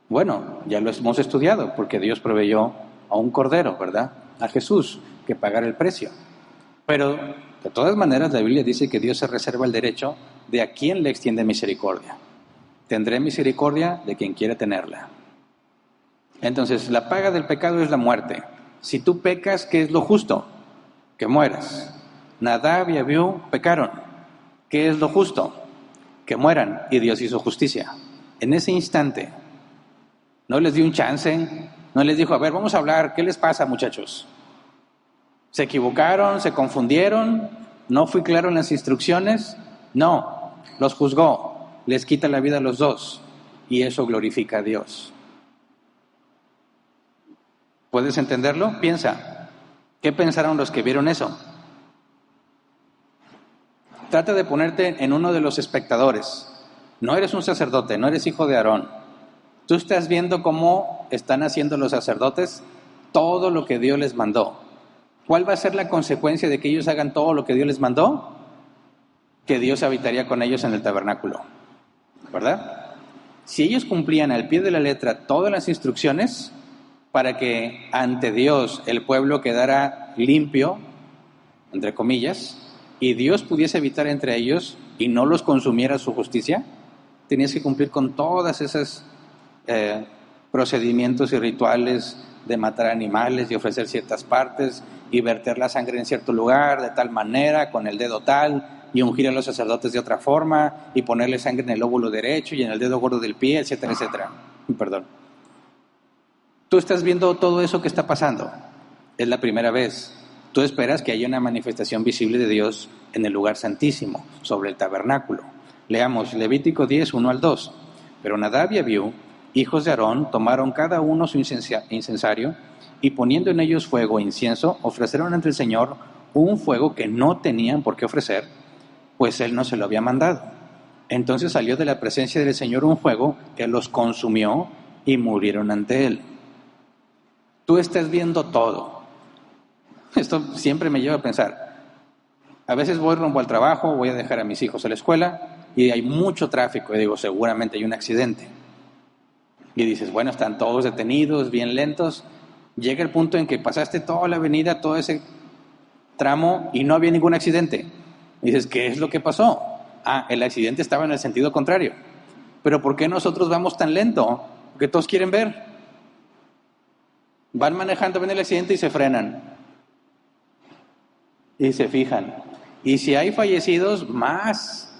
Bueno, ya lo hemos estudiado, porque Dios proveyó a un cordero, ¿verdad? A Jesús, que pagara el precio. Pero, de todas maneras, la Biblia dice que Dios se reserva el derecho de a quien le extiende misericordia. Tendré misericordia de quien quiera tenerla. Entonces, la paga del pecado es la muerte. Si tú pecas, ¿qué es lo justo? Que mueras. Nadab y Abiú pecaron. ¿Qué es lo justo? Que mueran. Y Dios hizo justicia. En ese instante, no les dio un chance, no les dijo, a ver, vamos a hablar, ¿qué les pasa, muchachos? ¿Se equivocaron? ¿Se confundieron? ¿No fui claro en las instrucciones? No, los juzgó, les quita la vida a los dos, y eso glorifica a Dios. ¿Puedes entenderlo? Piensa, ¿qué pensaron los que vieron eso? Trata de ponerte en uno de los espectadores. No eres un sacerdote, no eres hijo de Aarón. Tú estás viendo cómo están haciendo los sacerdotes todo lo que Dios les mandó. ¿Cuál va a ser la consecuencia de que ellos hagan todo lo que Dios les mandó? Que Dios habitaría con ellos en el tabernáculo, ¿verdad? Si ellos cumplían al pie de la letra todas las instrucciones para que ante Dios el pueblo quedara limpio, entre comillas, y Dios pudiese habitar entre ellos y no los consumiera su justicia, tenías que cumplir con todas esas procedimientos y rituales de matar animales y ofrecer ciertas partes y verter la sangre en cierto lugar de tal manera, con el dedo tal, y ungir a los sacerdotes de otra forma y ponerle sangre en el lóbulo derecho y en el dedo gordo del pie, etcétera, etcétera. Perdón. Tú estás viendo todo eso que está pasando. Es la primera vez. Tú esperas que haya una manifestación visible de Dios en el lugar santísimo, sobre el tabernáculo. Leamos Levítico 10, 1 al 2. Pero Nadab y Abiú, hijos de Aarón, tomaron cada uno su incensario y poniendo en ellos fuego e incienso, ofrecieron ante el Señor un fuego que no tenían por qué ofrecer, pues Él no se lo había mandado. Entonces salió de la presencia del Señor un fuego que los consumió y murieron ante Él. Tú estás viendo todo. Esto siempre me lleva a pensar. A veces voy rumbo al trabajo, voy a dejar a mis hijos a la escuela y hay mucho tráfico y digo, seguramente hay un accidente. Y dices, bueno, están todos detenidos, bien lentos. Llega el punto en que pasaste toda la avenida, todo ese tramo y no había ningún accidente. Y dices, ¿qué es lo que pasó? Ah, el accidente estaba en el sentido contrario. Pero ¿por qué nosotros vamos tan lento? Porque todos quieren ver. Van manejando, ven el accidente y se frenan. Y se fijan. Y si hay fallecidos, más.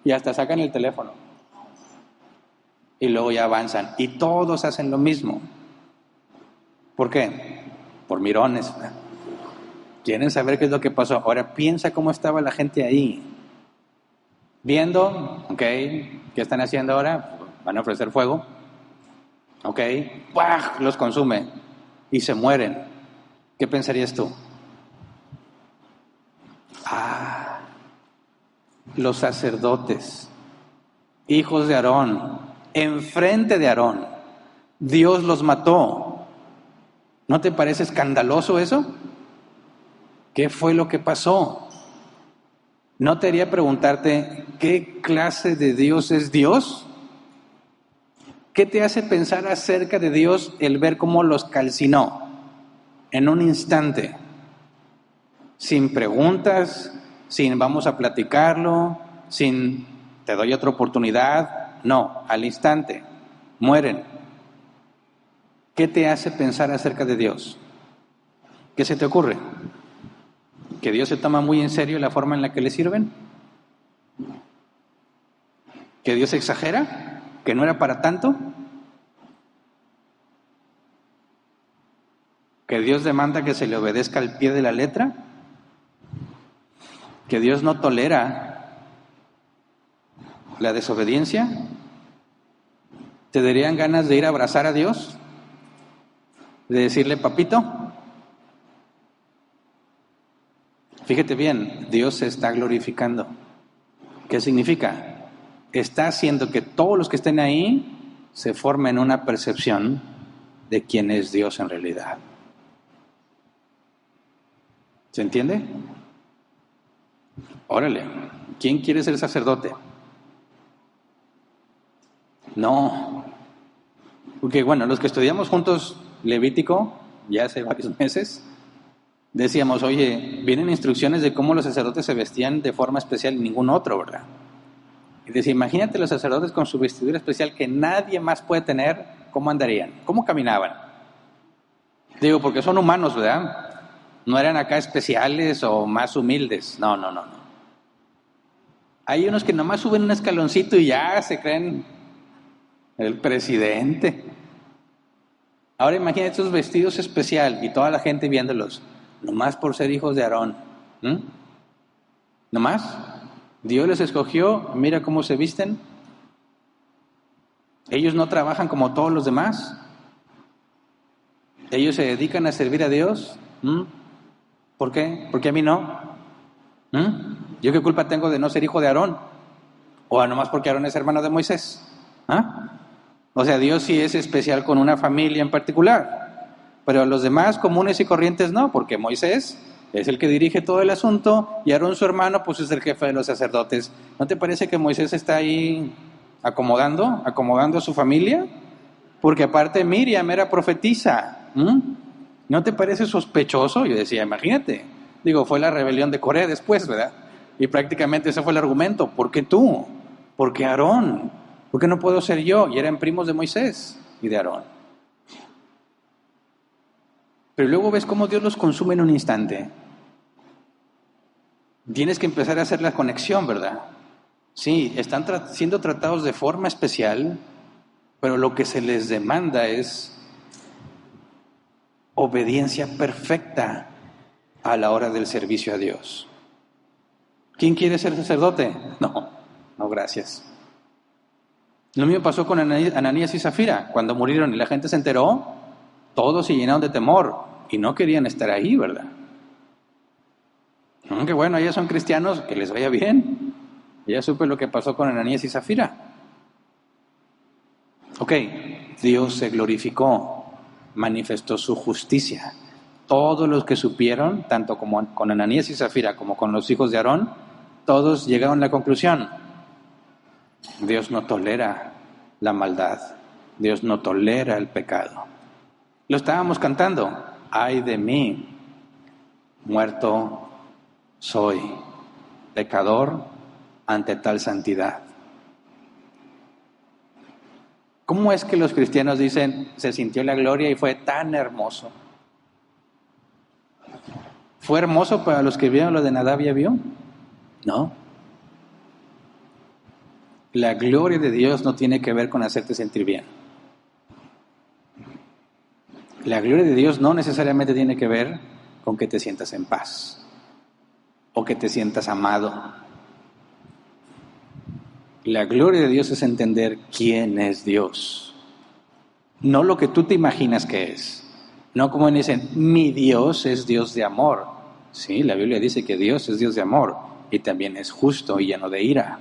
Y hasta sacan el teléfono. Y luego ya avanzan. Y todos hacen lo mismo. ¿Por qué? Por mirones. Quieren saber qué es lo que pasó. Ahora piensa cómo estaba la gente ahí. Viendo, ok, ¿qué están haciendo ahora? Van a ofrecer fuego. Ok, ¡buah! Los consume. Y se mueren. ¿Qué pensarías tú? Los sacerdotes, hijos de Aarón, enfrente de Aarón, Dios los mató. ¿No te parece escandaloso eso? ¿Qué fue lo que pasó? ¿No te haría preguntarte qué clase de Dios es Dios? ¿Qué te hace pensar acerca de Dios el ver cómo los calcinó en un instante? Sin preguntas, sin vamos a platicarlo, sin te doy otra oportunidad. No, al instante, mueren. ¿Qué te hace pensar acerca de Dios? ¿Qué se te ocurre? ¿Que Dios se toma muy en serio la forma en la que le sirven? ¿Que Dios exagera? ¿Que no era para tanto? ¿Que Dios demanda que se le obedezca al pie de la letra? ¿Que Dios no tolera la desobediencia? ¿Te darían ganas de ir a abrazar a Dios? ¿De decirle, papito? Fíjate bien, Dios se está glorificando. ¿Qué significa? Está haciendo que todos los que estén ahí se formen una percepción de quién es Dios en realidad. ¿Se entiende? Órale, ¿quién quiere ser sacerdote? No. Porque bueno, los que estudiamos juntos Levítico, ya hace varios meses, decíamos, oye, vienen instrucciones de cómo los sacerdotes se vestían de forma especial y ningún otro, ¿verdad? Y decía, imagínate los sacerdotes con su vestidura especial que nadie más puede tener, ¿cómo andarían? ¿Cómo caminaban? Digo, porque son humanos, ¿verdad? No eran acá especiales o más humildes. No. Hay unos que nomás suben un escaloncito y ya se creen el presidente. Ahora imagínate esos vestidos especial y toda la gente viéndolos, nomás por ser hijos de Aarón. ¿Nomás? Dios les escogió, mira cómo se visten. Ellos no trabajan como todos los demás. Ellos se dedican a servir a Dios. ¿Por qué? ¿Por qué a mí no? ¿Yo qué culpa tengo de no ser hijo de Aarón? ¿O nomás porque Aarón es hermano de Moisés? O sea, Dios sí es especial con una familia en particular, pero los demás comunes y corrientes no, porque Moisés es el que dirige todo el asunto y Aarón, su hermano, pues es el jefe de los sacerdotes. ¿No te parece que Moisés está ahí acomodando a su familia? Porque aparte Miriam era profetisa. ¿No te parece sospechoso? Yo decía, imagínate. Digo, fue la rebelión de Coré después, ¿verdad? Y prácticamente ese fue el argumento. ¿Por qué tú? ¿Por qué Aarón? ¿Por qué no puedo ser yo? Y eran primos de Moisés y de Aarón. Pero luego ves cómo Dios los consume en un instante. Tienes que empezar a hacer la conexión, ¿verdad? Sí, están siendo tratados de forma especial, pero lo que se les demanda es obediencia perfecta a la hora del servicio a Dios. ¿Quién quiere ser sacerdote? No, gracias. Lo mismo pasó con Ananías y Zafira. Cuando murieron y la gente se enteró, todos se llenaron de temor y no querían estar ahí, ¿verdad? Aunque bueno, ellos son cristianos, que les vaya bien. Ya supe lo que pasó con Ananías y Zafira. Ok, Dios se glorificó, manifestó su justicia. Todos los que supieron, tanto como con Ananías y Zafira como con los hijos de Aarón, todos llegaron a la conclusión: Dios no tolera la maldad, Dios no tolera el pecado. Lo estábamos cantando, ay de mí, muerto soy, pecador ante tal santidad. ¿Cómo es que los cristianos dicen, se sintió la gloria y fue tan hermoso? ¿Fue hermoso para los que vieron lo de Nadab y Abiú? No. La gloria de Dios no tiene que ver con hacerte sentir bien. La gloria de Dios no necesariamente tiene que ver con que te sientas en paz o que te sientas amado. La gloria de Dios es entender quién es Dios, no lo que tú te imaginas que es. No como dicen, mi Dios es Dios de amor. Sí, la Biblia dice que Dios es Dios de amor y también es justo y lleno de ira.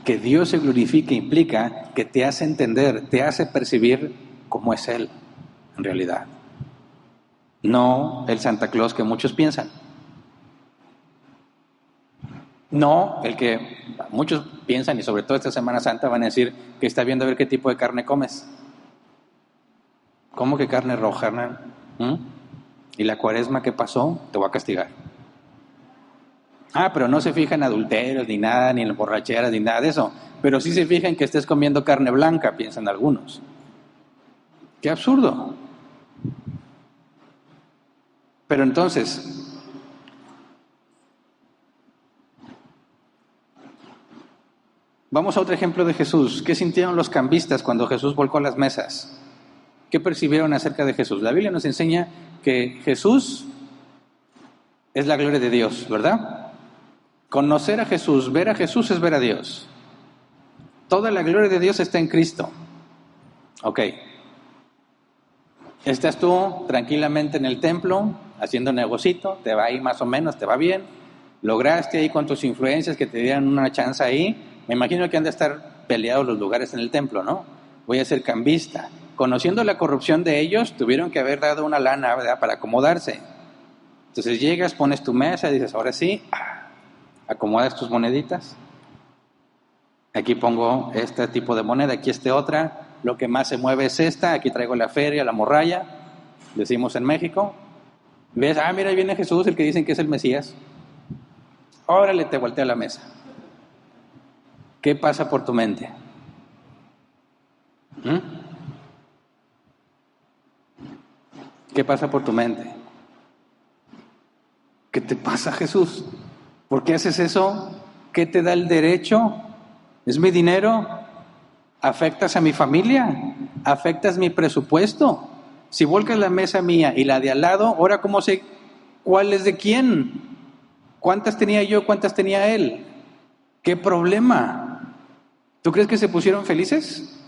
Que Dios se glorifique implica que te hace entender, te hace percibir cómo es Él en realidad. No el Santa Claus que muchos piensan. No el que muchos piensan, y sobre todo esta Semana Santa van a decir que está viendo a ver qué tipo de carne comes. ¿Cómo que carne roja, Hernán? ¿Y la Cuaresma qué pasó? Te voy a castigar. Pero no se fija en adulterios, ni nada, ni en borracheras, ni nada de eso. Pero sí se fija en que estés comiendo carne blanca, piensan algunos. ¡Qué absurdo! Pero entonces, vamos a otro ejemplo de Jesús. ¿Qué sintieron los cambistas cuando Jesús volcó las mesas? ¿Qué percibieron acerca de Jesús? La Biblia nos enseña que Jesús es la gloria de Dios, ¿verdad? Conocer a Jesús, ver a Jesús es ver a Dios. Toda la gloria de Dios está en Cristo. Ok. Estás tú tranquilamente en el templo, haciendo negocito, te va ahí más o menos, te va bien. Lograste ahí con tus influencias que te dieran una chance ahí. Me imagino que han de estar peleados los lugares en el templo, ¿no? Voy a ser cambista. Conociendo la corrupción de ellos, tuvieron que haber dado una lana, ¿verdad?, para acomodarse. Entonces llegas, pones tu mesa y dices, ahora sí, acomodas tus moneditas. Aquí pongo este tipo de moneda, aquí otra. Lo que más se mueve es esta. Aquí traigo la feria, la morralla, decimos en México. ¿Ves? Mira, ahí viene Jesús, el que dicen que es el Mesías. Órale, te voltea la mesa. ¿Qué pasa por tu mente? ¿Qué pasa por tu mente? ¿Qué te pasa, Jesús? ¿Por qué haces eso? ¿Qué te da el derecho? ¿Es mi dinero? ¿Afectas a mi familia? ¿Afectas mi presupuesto? Si volcas la mesa mía y la de al lado, ¿ahora cómo sé cuál es de quién? ¿Cuántas tenía yo? ¿Cuántas tenía él? ¿Qué problema? ¿Tú crees que se pusieron felices?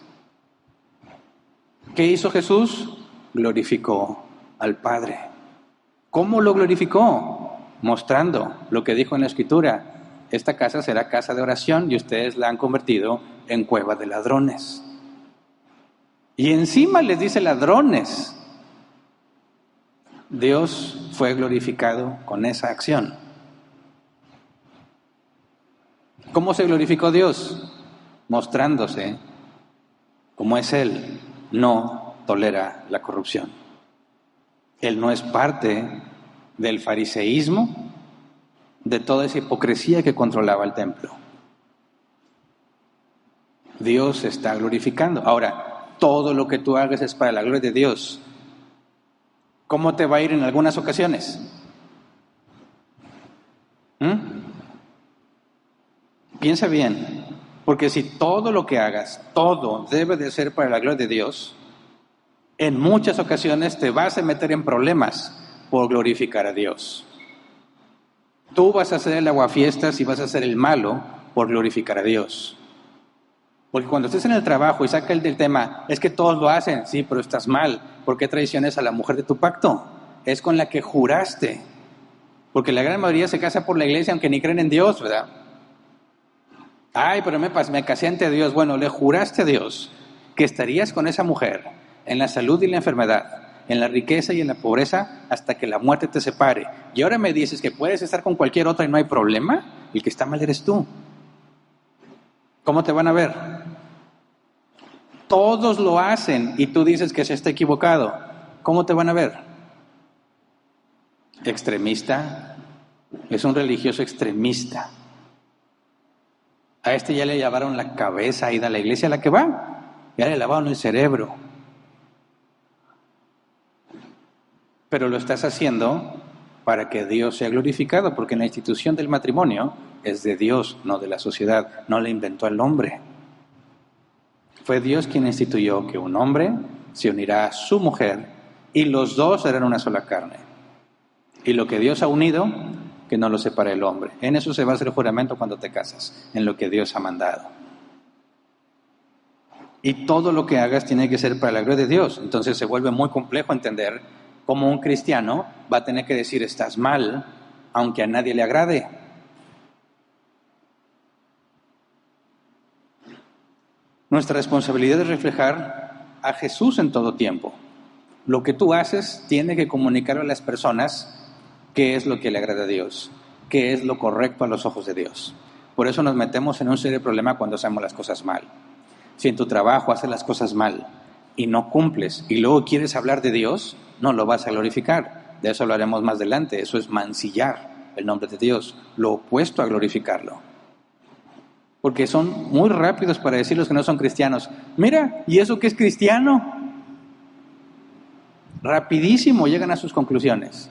¿Qué hizo Jesús? Glorificó al Padre. ¿Cómo lo glorificó? Mostrando lo que dijo en la Escritura. Esta casa será casa de oración y ustedes la han convertido en cueva de ladrones. Y encima les dice ladrones. Dios fue glorificado con esa acción. ¿Cómo se glorificó Dios? Mostrándose como es Él. No tolera la corrupción. Él no es parte del fariseísmo, de toda esa hipocresía que controlaba el templo. Dios se está glorificando. Ahora, todo lo que tú hagas es para la gloria de Dios. ¿Cómo te va a ir en algunas ocasiones? Piensa bien, porque si todo lo que hagas, todo debe de ser para la gloria de Dios, en muchas ocasiones te vas a meter en problemas por glorificar a Dios. Tú vas a hacer el aguafiestas y vas a hacer el malo por glorificar a Dios. Porque cuando estés en el trabajo y saca el del tema, es que todos lo hacen, sí, pero estás mal. ¿Por qué traiciones a la mujer de tu pacto? Es con la que juraste. Porque la gran mayoría se casa por la iglesia aunque ni creen en Dios, ¿verdad? Pero me casé ante Dios. Bueno, le juraste a Dios que estarías con esa mujer en la salud y la enfermedad, en la riqueza y en la pobreza, hasta que la muerte te separe. Y ahora me dices que puedes estar con cualquier otra y no hay problema. El que está mal eres tú. ¿Cómo te van a ver? Todos lo hacen y tú dices que se está equivocado. ¿Cómo te van a ver? Extremista. Es un religioso extremista. A este ya le lavaron la cabeza y a la iglesia a la que va. Ya le lavaron el cerebro. Pero lo estás haciendo para que Dios sea glorificado, porque la institución del matrimonio es de Dios, no de la sociedad, no la inventó el hombre. Fue Dios quien instituyó que un hombre se unirá a su mujer y los dos serán una sola carne. Y lo que Dios ha unido, que no lo separe el hombre. En eso se basa el juramento cuando te casas, en lo que Dios ha mandado. Y todo lo que hagas tiene que ser para la gloria de Dios. Entonces se vuelve muy complejo entender cómo un cristiano va a tener que decir estás mal, aunque a nadie le agrade. Nuestra responsabilidad es reflejar a Jesús en todo tiempo. Lo que tú haces tiene que comunicar a las personas qué es lo que le agrada a Dios, qué es lo correcto a los ojos de Dios. Por eso nos metemos en un serio problema cuando hacemos las cosas mal. Si en tu trabajo haces las cosas mal y no cumples y luego quieres hablar de Dios, no lo vas a glorificar. De eso hablaremos más adelante. Eso es mancillar el nombre de Dios, lo opuesto a glorificarlo. Porque son muy rápidos para decir los que no son cristianos. Mira, ¿y eso qué es cristiano? Rapidísimo llegan a sus conclusiones.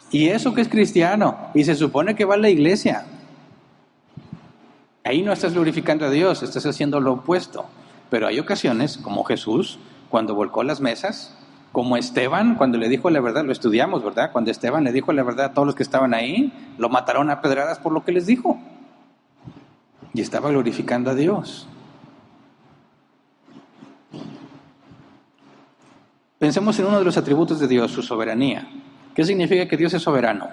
¿Y eso qué es cristiano? Y se supone que va a la iglesia. Ahí no estás glorificando a Dios, estás haciendo lo opuesto. Pero hay ocasiones, como Jesús, cuando volcó las mesas, como Esteban, cuando le dijo la verdad, lo estudiamos, ¿verdad? Cuando Esteban le dijo la verdad a todos los que estaban ahí, lo mataron a pedradas por lo que les dijo. Y estaba glorificando a Dios. Pensemos en uno de los atributos de Dios, su soberanía. ¿Qué significa que Dios es soberano?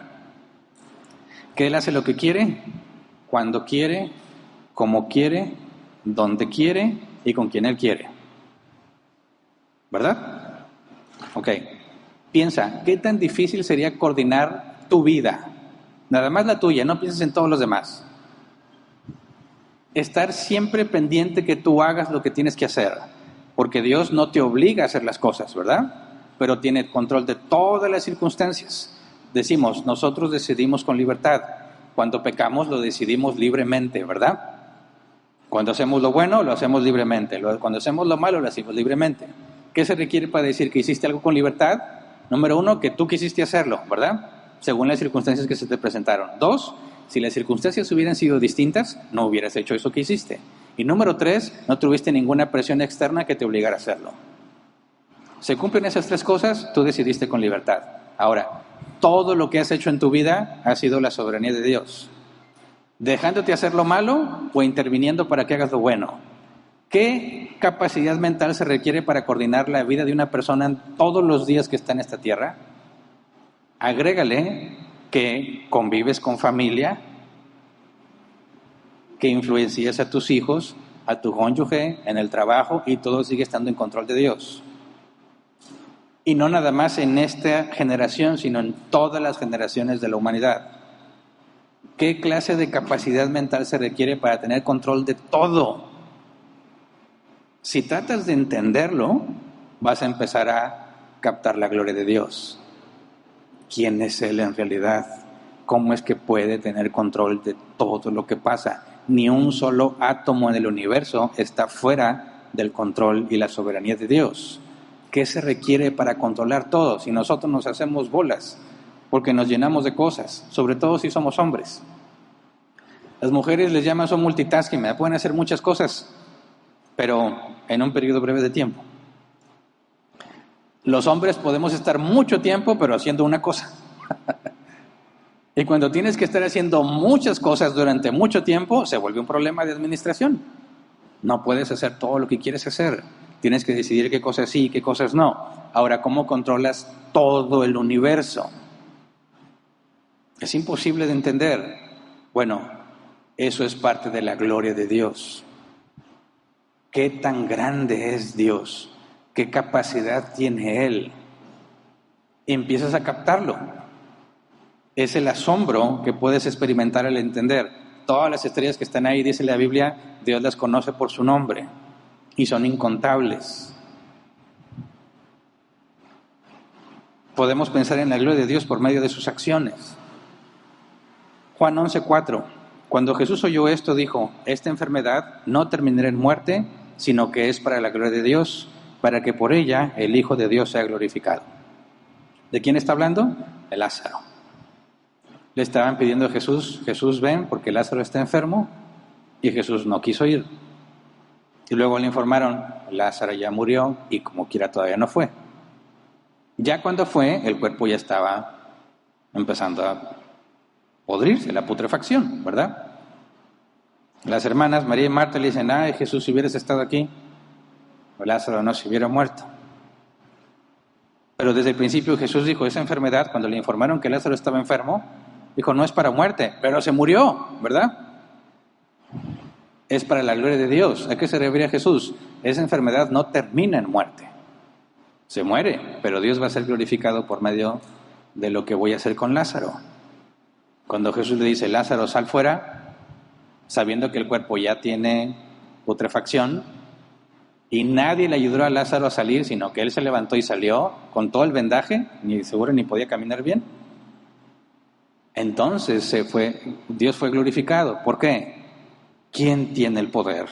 Que Él hace lo que quiere, cuando quiere, como quiere, donde quiere y con quien Él quiere. ¿Verdad? Ok. Piensa, ¿qué tan difícil sería coordinar tu vida? Nada más la tuya, no pienses en todos los demás. Estar siempre pendiente que tú hagas lo que tienes que hacer, porque Dios no te obliga a hacer las cosas, ¿verdad? Pero tiene control de todas las circunstancias. Decimos, nosotros decidimos con libertad. Cuando pecamos lo decidimos libremente, ¿verdad? Cuando hacemos lo bueno, lo hacemos libremente. Cuando hacemos lo malo, lo hacemos libremente. ¿Qué se requiere para decir que hiciste algo con libertad? Número 1, que tú quisiste hacerlo, ¿verdad? Según las circunstancias que se te presentaron. 2, si las circunstancias hubieran sido distintas, no hubieras hecho eso que hiciste. Y número 3, no tuviste ninguna presión externa que te obligara a hacerlo. Se cumplen esas 3 cosas, tú decidiste con libertad. Ahora, todo lo que has hecho en tu vida ha sido la soberanía de Dios. Dejándote hacer lo malo o interviniendo para que hagas lo bueno. ¿Qué capacidad mental se requiere para coordinar la vida de una persona en todos los días que está en esta tierra? Agrégale que convives con familia, que influencias a tus hijos, a tu cónyuge, en el trabajo, y todo sigue estando en control de Dios. Y no nada más en esta generación, sino en todas las generaciones de la humanidad. ¿Qué clase de capacidad mental se requiere para tener control de todo? Si tratas de entenderlo, vas a empezar a captar la gloria de Dios. ¿Quién es Él en realidad? ¿Cómo es que puede tener control de todo lo que pasa? Ni un solo átomo en el universo está fuera del control y la soberanía de Dios. ¿Qué se requiere para controlar todo? Si nosotros nos hacemos bolas, porque nos llenamos de cosas, sobre todo si somos hombres. Las mujeres les llaman son multitasking, pueden hacer muchas cosas, pero en un periodo breve de tiempo. Los hombres podemos estar mucho tiempo, pero haciendo una cosa. Y cuando tienes que estar haciendo muchas cosas durante mucho tiempo, se vuelve un problema de administración. No puedes hacer todo lo que quieres hacer. Tienes que decidir qué cosas sí y qué cosas no. Ahora, ¿cómo controlas todo el universo? Es imposible de entender. Bueno, eso es parte de la gloria de Dios. ¿Qué tan grande es Dios? ¿Qué capacidad tiene Él? Y empiezas a captarlo. Es el asombro que puedes experimentar al entender. Todas las estrellas que están ahí, dice la Biblia, Dios las conoce por su nombre. Y son incontables. Podemos pensar en la gloria de Dios por medio de sus acciones. Juan 11:4. Cuando Jesús oyó esto, dijo: esta enfermedad no terminará en muerte, sino que es para la gloria de Dios, para que por ella el Hijo de Dios sea glorificado. ¿De quién está hablando? De Lázaro. Le estaban pidiendo a Jesús, Jesús ven porque Lázaro está enfermo, y Jesús no quiso ir. Y luego le informaron, Lázaro ya murió y como quiera todavía no fue. Ya cuando fue, el cuerpo ya estaba empezando a podrirse, la putrefacción, ¿verdad? Las hermanas María y Marta le dicen, ay Jesús, si hubieras estado aquí, Lázaro no se hubiera muerto. Pero desde el principio Jesús dijo, esa enfermedad, cuando le informaron que Lázaro estaba enfermo, dijo, no es para muerte, pero se murió, ¿verdad? Es para la gloria de Dios. ¿A qué se refiere Jesús? Esa enfermedad no termina en muerte. Se muere, pero Dios va a ser glorificado por medio de lo que voy a hacer con Lázaro. Cuando Jesús le dice, Lázaro, sal fuera, sabiendo que el cuerpo ya tiene putrefacción, y nadie le ayudó a Lázaro a salir, sino que él se levantó y salió con todo el vendaje, ni seguro ni podía caminar bien. Entonces Dios fue glorificado. ¿Por qué? ¿Quién tiene el poder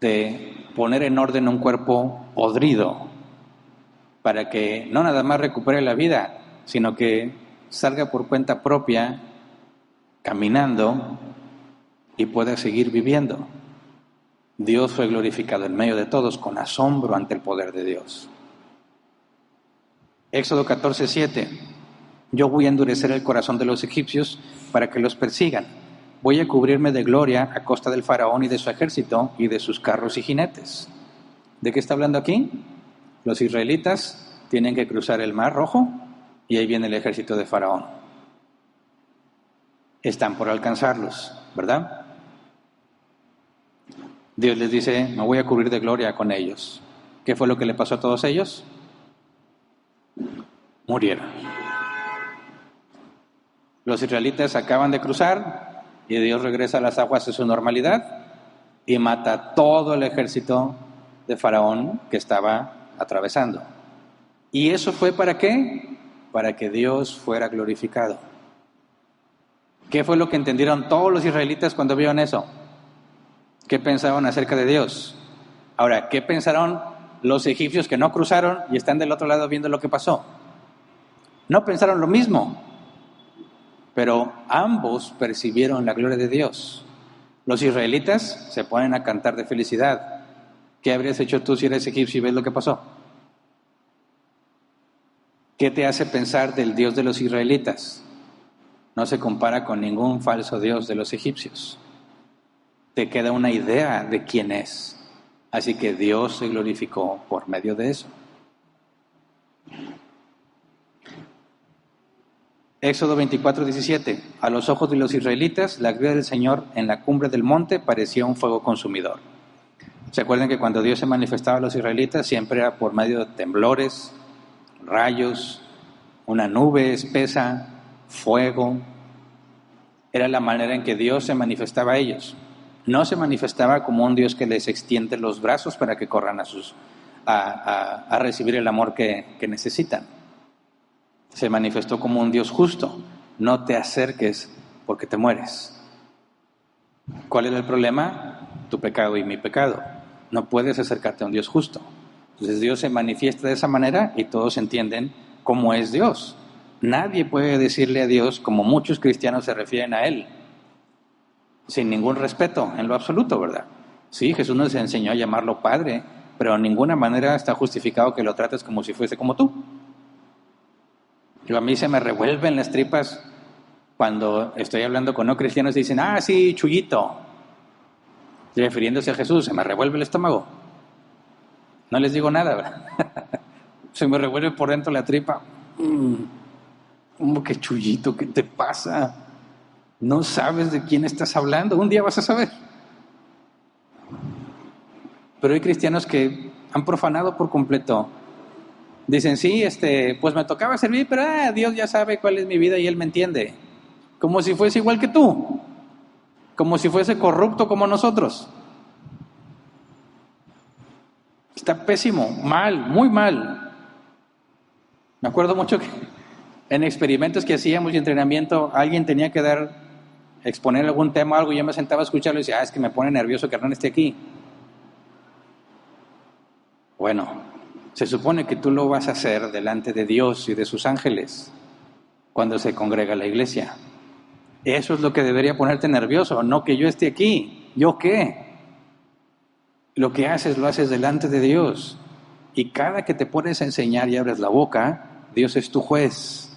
de poner en orden un cuerpo podrido para que no nada más recupere la vida, sino que salga por cuenta propia, caminando y pueda seguir viviendo? Dios fue glorificado en medio de todos con asombro ante el poder de Dios. Éxodo 14:7. Yo voy a endurecer el corazón de los egipcios para que los persigan. Voy a cubrirme de gloria a costa del faraón y de su ejército y de sus carros y jinetes. ¿De qué está hablando aquí? Los israelitas tienen que cruzar el Mar Rojo y ahí viene el ejército de faraón. Están por alcanzarlos, ¿verdad? Dios les dice, me voy a cubrir de gloria con ellos. ¿Qué fue lo que le pasó a todos ellos? Murieron. Los israelitas acaban de cruzar y Dios regresa a las aguas a su normalidad y mata a todo el ejército de Faraón que estaba atravesando. ¿Y eso fue para qué? Para que Dios fuera glorificado. ¿Qué fue lo que entendieron todos los israelitas cuando vieron eso? ¿Qué pensaban acerca de Dios? Ahora, ¿qué pensaron los egipcios que no cruzaron y están del otro lado viendo lo que pasó? No pensaron lo mismo, pero ambos percibieron la gloria de Dios. Los israelitas se ponen a cantar de felicidad. ¿Qué habrías hecho tú si eres egipcio y ves lo que pasó? ¿Qué te hace pensar del Dios de los israelitas? No se compara con ningún falso Dios de los egipcios. Te queda una idea de quién es. Así que Dios se glorificó por medio de eso. Éxodo 24:17. A los ojos de los israelitas, la gloria del Señor en la cumbre del monte parecía un fuego consumidor. ¿Se acuerdan que cuando Dios se manifestaba a los israelitas siempre era por medio de temblores, rayos, una nube espesa, fuego? Era la manera en que Dios se manifestaba a ellos. No se manifestaba como un Dios que les extiende los brazos para que corran a recibir el amor que necesitan. Se manifestó como un Dios justo. No te acerques porque te mueres. ¿Cuál era el problema? Tu pecado y mi pecado. No puedes acercarte a un Dios justo. Entonces Dios se manifiesta de esa manera y todos entienden cómo es Dios. Nadie puede decirle a Dios como muchos cristianos se refieren a Él, sin ningún respeto en lo absoluto, ¿verdad? Sí, Jesús nos enseñó a llamarlo Padre, pero de ninguna manera está justificado que lo trates como si fuese como tú. A mí se me revuelven las tripas cuando estoy hablando con no cristianos y dicen, ah, sí, Chuyito, refiriéndose a Jesús, se me revuelve el estómago. No les digo nada, ¿verdad? Se me revuelve por dentro la tripa. ¿Cómo que Chuyito? ¿Qué te pasa? No sabes de quién estás hablando, un día vas a saber. Pero hay cristianos que han profanado por completo. Dicen, sí, pues me tocaba servir, pero Dios ya sabe cuál es mi vida y Él me entiende. Como si fuese igual que tú. Como si fuese corrupto como nosotros. Está pésimo, mal, muy mal. Me acuerdo mucho que en experimentos que hacíamos y entrenamiento, alguien tenía que exponer algún tema o algo, y yo me sentaba a escucharlo y decía, es que me pone nervioso que Hernán esté aquí. Bueno, se supone que tú lo vas a hacer delante de Dios y de sus ángeles. cuando se congrega la iglesia. Eso es lo que debería ponerte nervioso, no que yo esté aquí. ¿Yo qué? Lo que haces, lo haces delante de Dios. Y cada que te pones a enseñar y abres la boca, Dios es tu juez.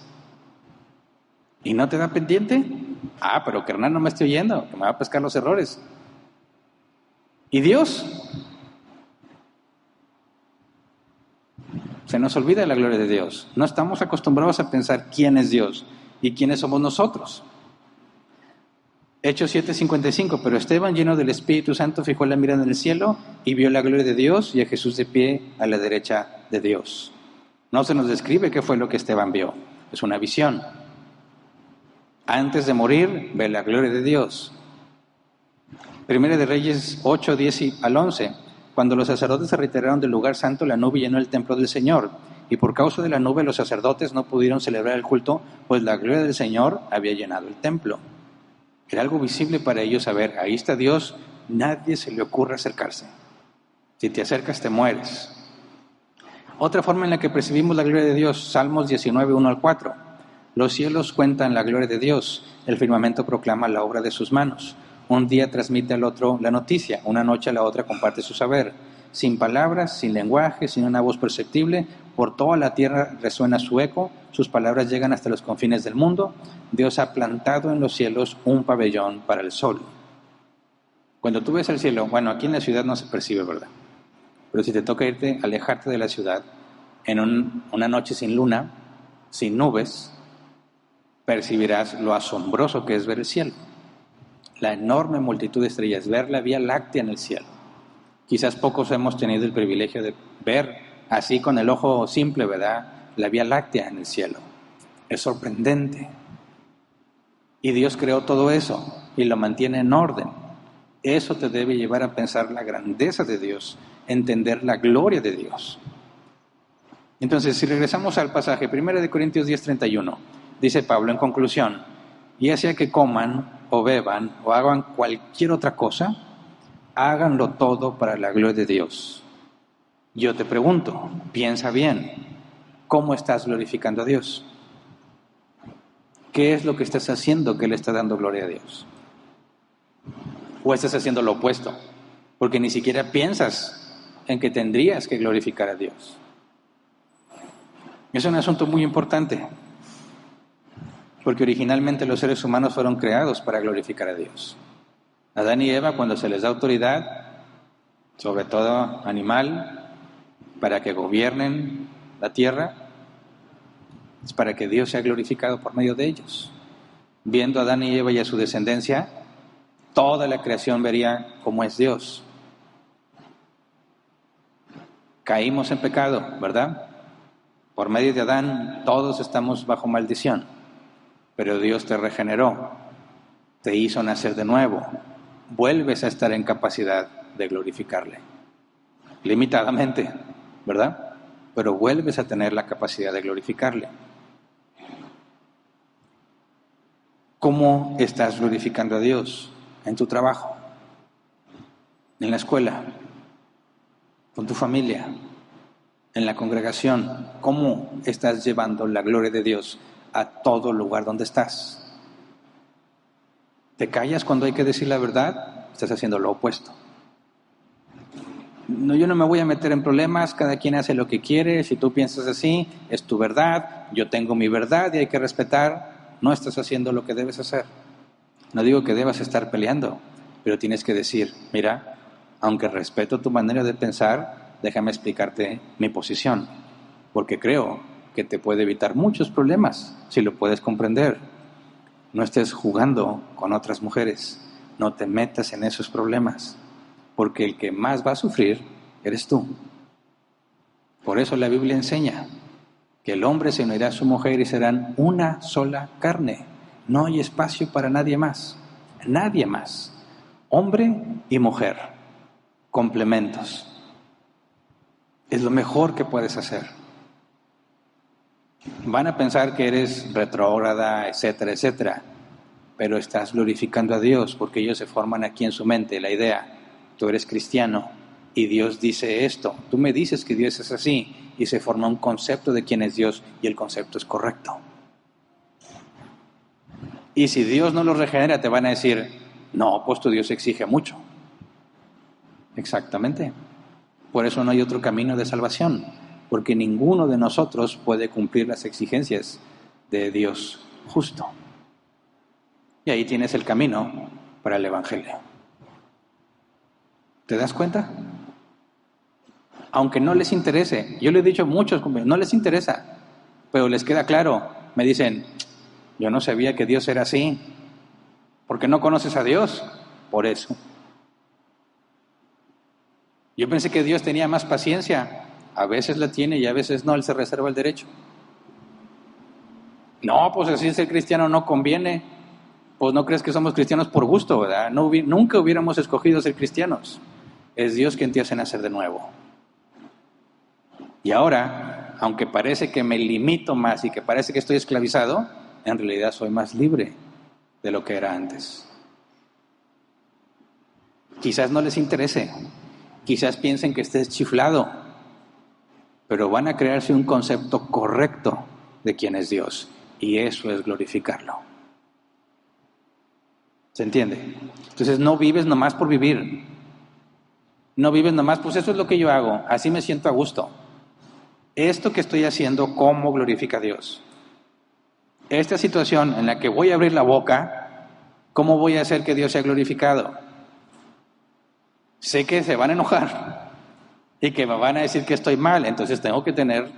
¿Y no te da pendiente? Pero que Hernán no me esté oyendo, que me va a pescar los errores. ¿Y Dios? Se nos olvida la gloria de Dios. No estamos acostumbrados a pensar quién es Dios y quiénes somos nosotros. Hechos 7:55, pero Esteban, lleno del Espíritu Santo, fijó la mirada en el cielo y vio la gloria de Dios y a Jesús de pie a la derecha de Dios. No se nos describe qué fue lo que Esteban vio, es una visión. Antes de morir, ve la gloria de Dios. Primera de Reyes 8:10-11, cuando los sacerdotes se retiraron del lugar santo, la nube llenó el templo del Señor, y por causa de la nube los sacerdotes no pudieron celebrar el culto, pues la gloria del Señor había llenado el templo. Era algo visible para ellos saber, ahí está Dios, nadie se le ocurre acercarse. Si te acercas te mueres. Otra forma en la que percibimos la gloria de Dios, Salmos 19:1-4. Los cielos cuentan la gloria de Dios, el firmamento proclama la obra de sus manos. Un día transmite al otro la noticia, una noche a la otra comparte su saber. Sin palabras, sin lenguaje, sin una voz perceptible, por toda la tierra resuena su eco, sus palabras llegan hasta los confines del mundo. Dios ha plantado en los cielos un pabellón para el sol. Cuando tú ves el cielo, bueno, aquí en la ciudad no se percibe, ¿verdad? Pero si te toca alejarte de la ciudad, en una noche sin luna, sin nubes, percibirás lo asombroso que es ver el cielo. La enorme multitud de estrellas, ver la Vía Láctea en el cielo. Quizás pocos hemos tenido el privilegio de ver así con el ojo simple, ¿verdad?, la Vía Láctea en el cielo. Es sorprendente. Y Dios creó todo eso y lo mantiene en orden. Eso te debe llevar a pensar la grandeza de Dios, entender la gloria de Dios. Entonces, si regresamos al pasaje, 1 Corintios 10:31, dice Pablo en conclusión, ya sea que coman o beban o hagan cualquier otra cosa, háganlo todo para la gloria de Dios. Yo te pregunto, piensa bien, ¿cómo estás glorificando a Dios? ¿Qué es lo que estás haciendo que le está dando gloria a Dios? ¿O estás haciendo lo opuesto? Porque ni siquiera piensas en que tendrías que glorificar a Dios. Es un asunto muy importante, porque originalmente los seres humanos fueron creados para glorificar a Dios. Adán y Eva, cuando se les da autoridad, sobre todo animal, para que gobiernen la tierra, es para que Dios sea glorificado por medio de ellos. Viendo a Adán y Eva y a su descendencia, toda la creación vería cómo es Dios. Caímos en pecado, ¿verdad? Por medio de Adán todos estamos bajo maldición, pero Dios te regeneró, te hizo nacer de nuevo, vuelves a estar en capacidad de glorificarle, limitadamente, ¿verdad? Pero vuelves a tener la capacidad de glorificarle. ¿Cómo estás glorificando a Dios? En tu trabajo, en la escuela, con tu familia, en la congregación. ¿Cómo estás llevando la gloria de Dios a todo lugar donde estás? ¿Te callas cuando hay que decir la verdad? Estás haciendo lo opuesto. No, yo no me voy a meter en problemas, cada quien hace lo que quiere, si tú piensas así, es tu verdad, yo tengo mi verdad y hay que respetar. No estás haciendo lo que debes hacer. No digo que debas estar peleando, pero tienes que decir, mira, aunque respeto tu manera de pensar, déjame explicarte mi posición, porque creo que te puede evitar muchos problemas si lo puedes comprender. No estés jugando con otras mujeres, no te metas en esos problemas, porque el que más va a sufrir eres tú. Por eso la Biblia enseña que el hombre se unirá a su mujer y serán una sola carne. No hay espacio para nadie más. Nadie más. Hombre y mujer. Complementos. Es lo mejor que puedes hacer. Van a pensar que eres retrógrada, etcétera, etcétera. Pero estás glorificando a Dios porque ellos se forman aquí en su mente la idea. Tú eres cristiano y Dios dice esto. Tú me dices que Dios es así. Y se forma un concepto de quién es Dios y el concepto es correcto. Y si Dios no los regenera, te van a decir, no, pues tu Dios exige mucho. Exactamente. Por eso no hay otro camino de salvación, porque ninguno de nosotros puede cumplir las exigencias de Dios justo. Y ahí tienes el camino para el Evangelio. ¿Te das cuenta? Aunque no les interese, yo le he dicho a muchos, no les interesa, pero les queda claro. Me dicen, yo no sabía que Dios era así. ¿Por qué no conoces a Dios? Por eso. Yo pensé que Dios tenía más paciencia. A veces la tiene y a veces no, Él se reserva el derecho. No, pues así ser cristiano no conviene. Pues no crees que somos cristianos por gusto, ¿verdad? Nunca hubiéramos escogido ser cristianos. Es Dios quien te hace nacer de nuevo. Y ahora, aunque parece que me limito más y que parece que estoy esclavizado, en realidad soy más libre de lo que era antes. Quizás no les interese, quizás piensen que estés chiflado, pero van a crearse un concepto correcto de quién es Dios, y eso es glorificarlo. ¿Se entiende? Entonces no vives nomás por vivir, no vives nomás, pues eso es lo que yo hago, así me siento a gusto. Esto que estoy haciendo, ¿cómo glorifica a Dios? Esta situación en la que voy a abrir la boca, ¿cómo voy a hacer que Dios sea glorificado? Sé que se van a enojar y que me van a decir que estoy mal, entonces tengo que tener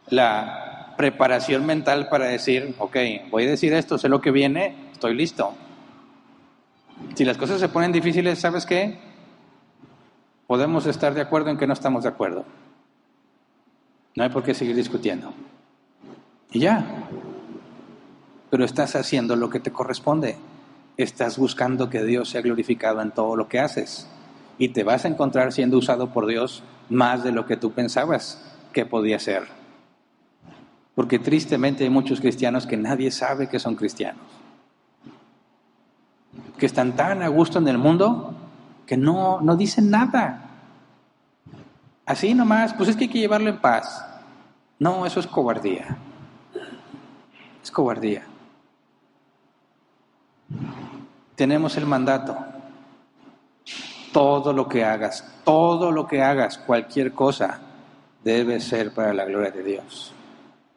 la preparación mental para decir, ok, voy a decir esto, sé lo que viene, estoy listo. Si las cosas se ponen difíciles, ¿sabes qué? Podemos estar de acuerdo en que no estamos de acuerdo. No hay por qué seguir discutiendo. Y ya. Pero estás haciendo lo que te corresponde. Estás buscando que Dios sea glorificado en todo lo que haces. Y te vas a encontrar siendo usado por Dios más de lo que tú pensabas que podía ser. Porque tristemente hay muchos cristianos que nadie sabe que son cristianos. Que están tan a gusto en el mundo que no dicen nada. Así nomás, pues es que hay que llevarlo en paz. No, eso es cobardía. Es cobardía. Tenemos el mandato. Todo lo que hagas, cualquier cosa, debe ser para la gloria de Dios.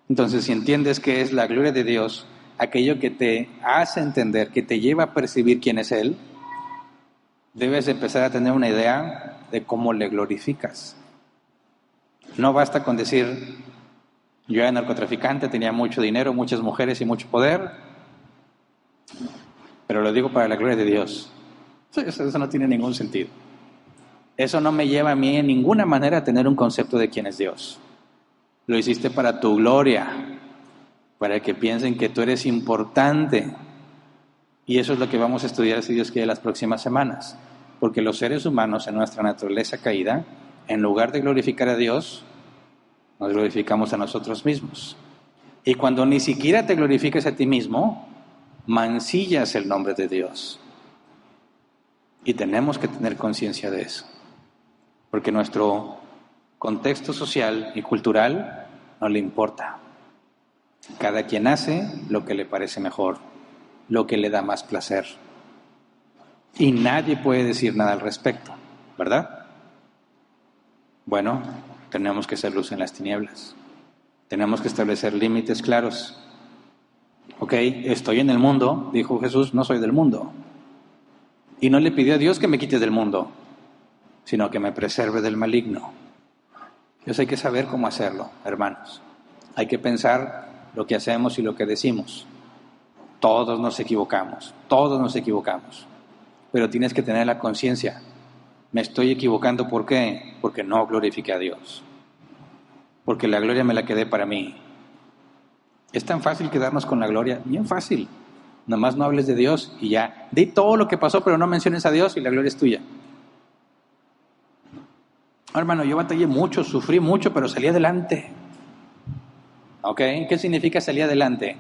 Entonces, si entiendes que es la gloria de Dios, aquello que te hace entender, que te lleva a percibir quién es Él, debes empezar a tener una idea de cómo le glorificas. No basta con decir, yo era narcotraficante, tenía mucho dinero, muchas mujeres y mucho poder, pero lo digo para la gloria de Dios. Eso no tiene ningún sentido. Eso no me lleva a mí en ninguna manera a tener un concepto de quién es Dios. Lo hiciste para tu gloria, para que piensen que tú eres importante. Y eso es lo que vamos a estudiar, si Dios quiere, las próximas semanas. Porque los seres humanos, en nuestra naturaleza caída, en lugar de glorificar a Dios, nos glorificamos a nosotros mismos. Y cuando ni siquiera te glorificas a ti mismo, mancillas el nombre de Dios. Y tenemos que tener conciencia de eso. Porque nuestro contexto social y cultural no le importa. Cada quien hace lo que le parece mejor, lo que le da más placer. Y nadie puede decir nada al respecto, ¿verdad? Bueno, tenemos que ser luz en las tinieblas. Tenemos que establecer límites claros. Ok, estoy en el mundo, dijo Jesús, no soy del mundo. Y no le pidió a Dios que me quite del mundo, sino que me preserve del maligno. Entonces hay que saber cómo hacerlo, hermanos. Hay que pensar lo que hacemos y lo que decimos. Todos nos equivocamos. Pero tienes que tener la conciencia. Me estoy equivocando, ¿por qué? Porque no glorifiqué a Dios. Porque la gloria me la quedé para mí. Es tan fácil quedarnos con la gloria, bien fácil. Nomás no hables de Dios y ya. Di todo lo que pasó, pero no menciones a Dios y la gloria es tuya. Hermano, yo batallé mucho, sufrí mucho, pero salí adelante. ¿Ok? ¿Qué significa salir adelante?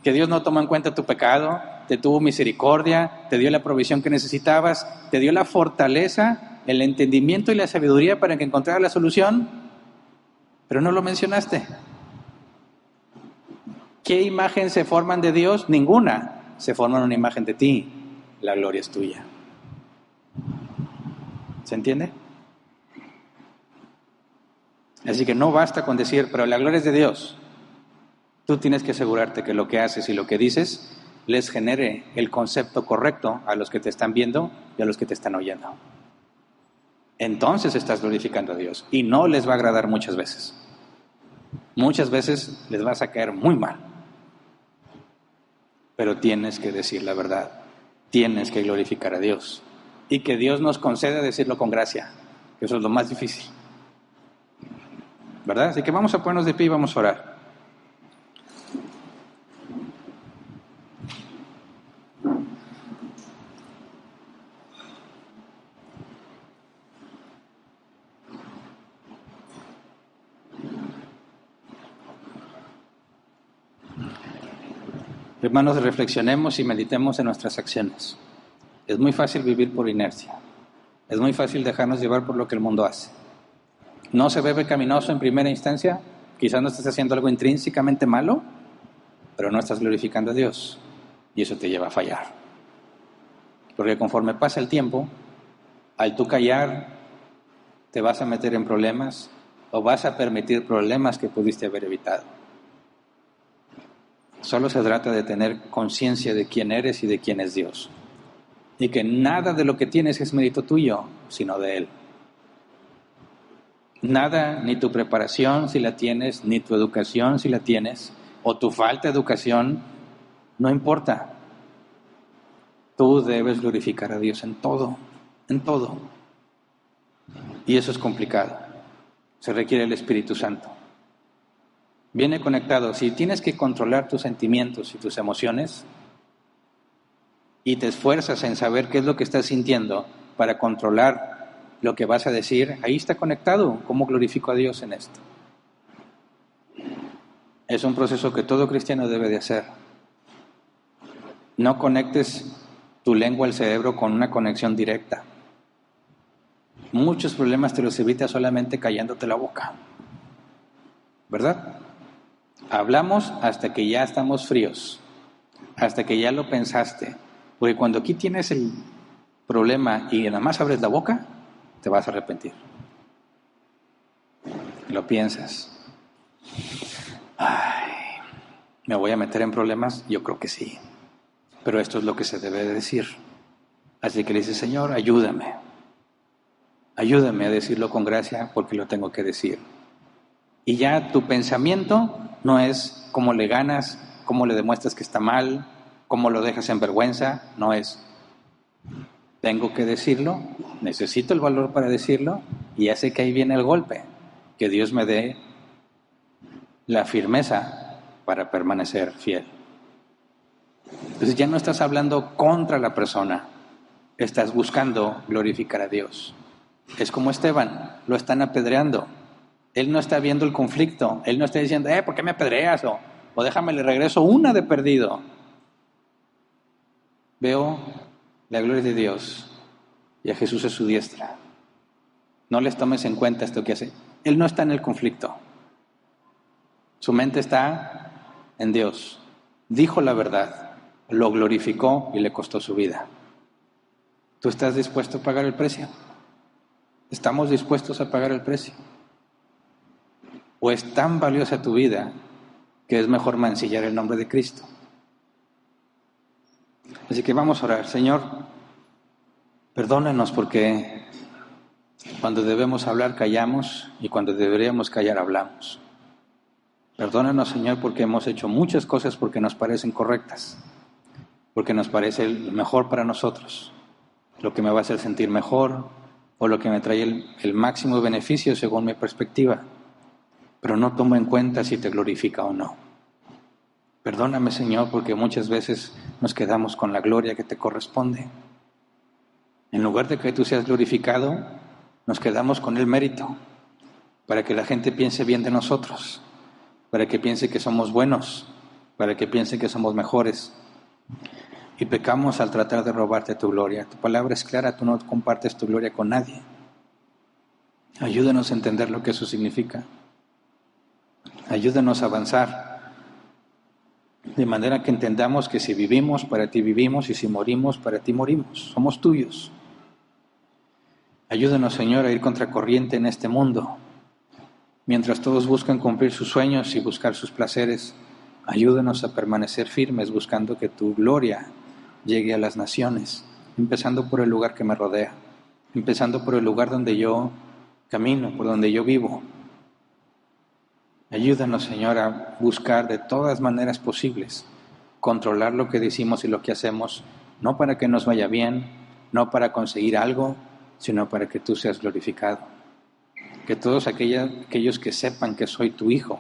Que Dios no tomó en cuenta tu pecado, te tuvo misericordia, te dio la provisión que necesitabas, te dio la fortaleza, el entendimiento y la sabiduría para que encontraras la solución, pero no lo mencionaste. ¿Qué imagen se forman de Dios? Ninguna. se forman una imagen de ti, la gloria es tuya. ¿Se entiende? Así que no basta con decir, pero la gloria es de Dios. Tú tienes que asegurarte que lo que haces y lo que dices les genere el concepto correcto a los que te están viendo y a los que te están oyendo. Entonces estás glorificando a Dios y no les va a agradar muchas veces. Muchas veces les vas a caer muy mal. Pero tienes que decir la verdad. Tienes que glorificar a Dios. Y que Dios nos conceda decirlo con gracia. Que eso es lo más difícil. ¿Verdad? Así que vamos a ponernos de pie y vamos a orar. Hermanos, reflexionemos y meditemos en nuestras acciones. Es muy fácil vivir por inercia. Es muy fácil dejarnos llevar por lo que el mundo hace. ¿No se ve pecaminoso en primera instancia? Quizás no estés haciendo algo intrínsecamente malo, pero no estás glorificando a Dios. Y eso te lleva a fallar. Porque conforme pasa el tiempo, al tú callar, te vas a meter en problemas o vas a permitir problemas que pudiste haber evitado. Solo se trata de tener conciencia de quién eres y de quién es Dios. Y que nada de lo que tienes es mérito tuyo, sino de Él. Nada, ni tu preparación si la tienes, ni tu educación si la tienes, o tu falta de educación, no importa. Tú debes glorificar a Dios en todo, en todo. Y eso es complicado. Se requiere el Espíritu Santo. Viene conectado. Si tienes que controlar tus sentimientos y tus emociones y te esfuerzas en saber qué es lo que estás sintiendo para controlar lo que vas a decir, ahí está conectado. ¿Cómo glorifico a Dios en esto? Es un proceso que todo cristiano debe de hacer. No conectes tu lengua al cerebro con una conexión directa. Muchos problemas te los evitas solamente callándote la boca. ¿Verdad? Hablamos hasta que ya estamos fríos, hasta que ya lo pensaste. Porque cuando aquí tienes el problema y nada más abres la boca, te vas a arrepentir. Lo piensas. Ay, ¿me voy a meter en problemas? Yo creo que sí. Pero esto es lo que se debe de decir. Así que le dices, Señor, ayúdame. Ayúdame a decirlo con gracia porque lo tengo que decir. Y ya tu pensamiento no es cómo le ganas, cómo le demuestras que está mal, cómo lo dejas en vergüenza. No es, tengo que decirlo, necesito el valor para decirlo y ya sé que ahí viene el golpe. Que Dios me dé la firmeza para permanecer fiel. Entonces ya no estás hablando contra la persona, estás buscando glorificar a Dios. Es como Esteban, lo están apedreando. Él no está viendo el conflicto, él no está diciendo, ¿por qué me apedreas? O déjame le regreso una de perdido. Veo la gloria de Dios y a Jesús a su diestra. No les tomes en cuenta esto que hace. Él no está en el conflicto. Su mente está en Dios. Dijo la verdad, lo glorificó y le costó su vida. ¿Tú estás dispuesto a pagar el precio? ¿Estamos dispuestos a pagar el precio? ¿O es tan valiosa tu vida que es mejor mancillar el nombre de Cristo? Así que vamos a orar. Señor, perdónanos porque cuando debemos hablar callamos y cuando deberíamos callar hablamos. Perdónanos, Señor, porque hemos hecho muchas cosas porque nos parecen correctas, porque nos parece lo mejor para nosotros, lo que me va a hacer sentir mejor o lo que me trae el máximo beneficio según mi perspectiva, pero no tomo en cuenta si te glorifica o no. Perdóname, Señor, porque muchas veces nos quedamos con la gloria que te corresponde. En lugar de que tú seas glorificado, nos quedamos con el mérito, para que la gente piense bien de nosotros, para que piense que somos buenos, para que piense que somos mejores. Y pecamos al tratar de robarte tu gloria. Tu palabra es clara, tú no compartes tu gloria con nadie. Ayúdanos a entender lo que eso significa. Ayúdanos a avanzar. de manera que entendamos que si vivimos, para ti vivimos, y si morimos, para ti morimos. Somos tuyos. Ayúdanos, Señor, a ir contracorriente en este mundo. Mientras todos buscan cumplir sus sueños y buscar sus placeres, ayúdanos a permanecer firmes buscando que tu gloria llegue a las naciones, empezando por el lugar que me rodea, empezando por el lugar donde yo camino, por donde yo vivo. Ayúdanos, Señor, a buscar de todas maneras posibles controlar lo que decimos y lo que hacemos, no para que nos vaya bien, no para conseguir algo, sino para que tú seas glorificado. Que todos aquellos que sepan que soy tu Hijo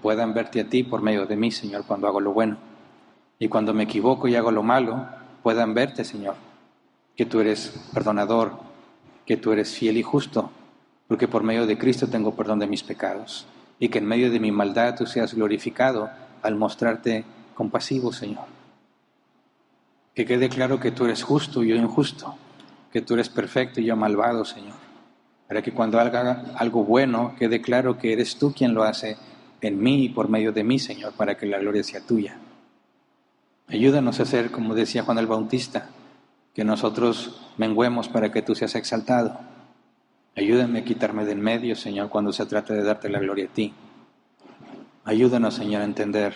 puedan verte a ti por medio de mí, Señor, cuando hago lo bueno. Y cuando me equivoco y hago lo malo, puedan verte, Señor, que tú eres perdonador, que tú eres fiel y justo, porque por medio de Cristo tengo perdón de mis pecados. Y que en medio de mi maldad tú seas glorificado al mostrarte compasivo, Señor. Que quede claro que tú eres justo y yo injusto, que tú eres perfecto y yo malvado, Señor. Para que cuando haga algo bueno quede claro que eres tú quien lo hace en mí y por medio de mí, Señor, para que la gloria sea tuya. Ayúdanos a hacer, como decía Juan el Bautista, que nosotros menguemos para que tú seas exaltado. Ayúdame a quitarme del medio, Señor, cuando se trata de darte la gloria a ti. Ayúdanos, Señor, a entender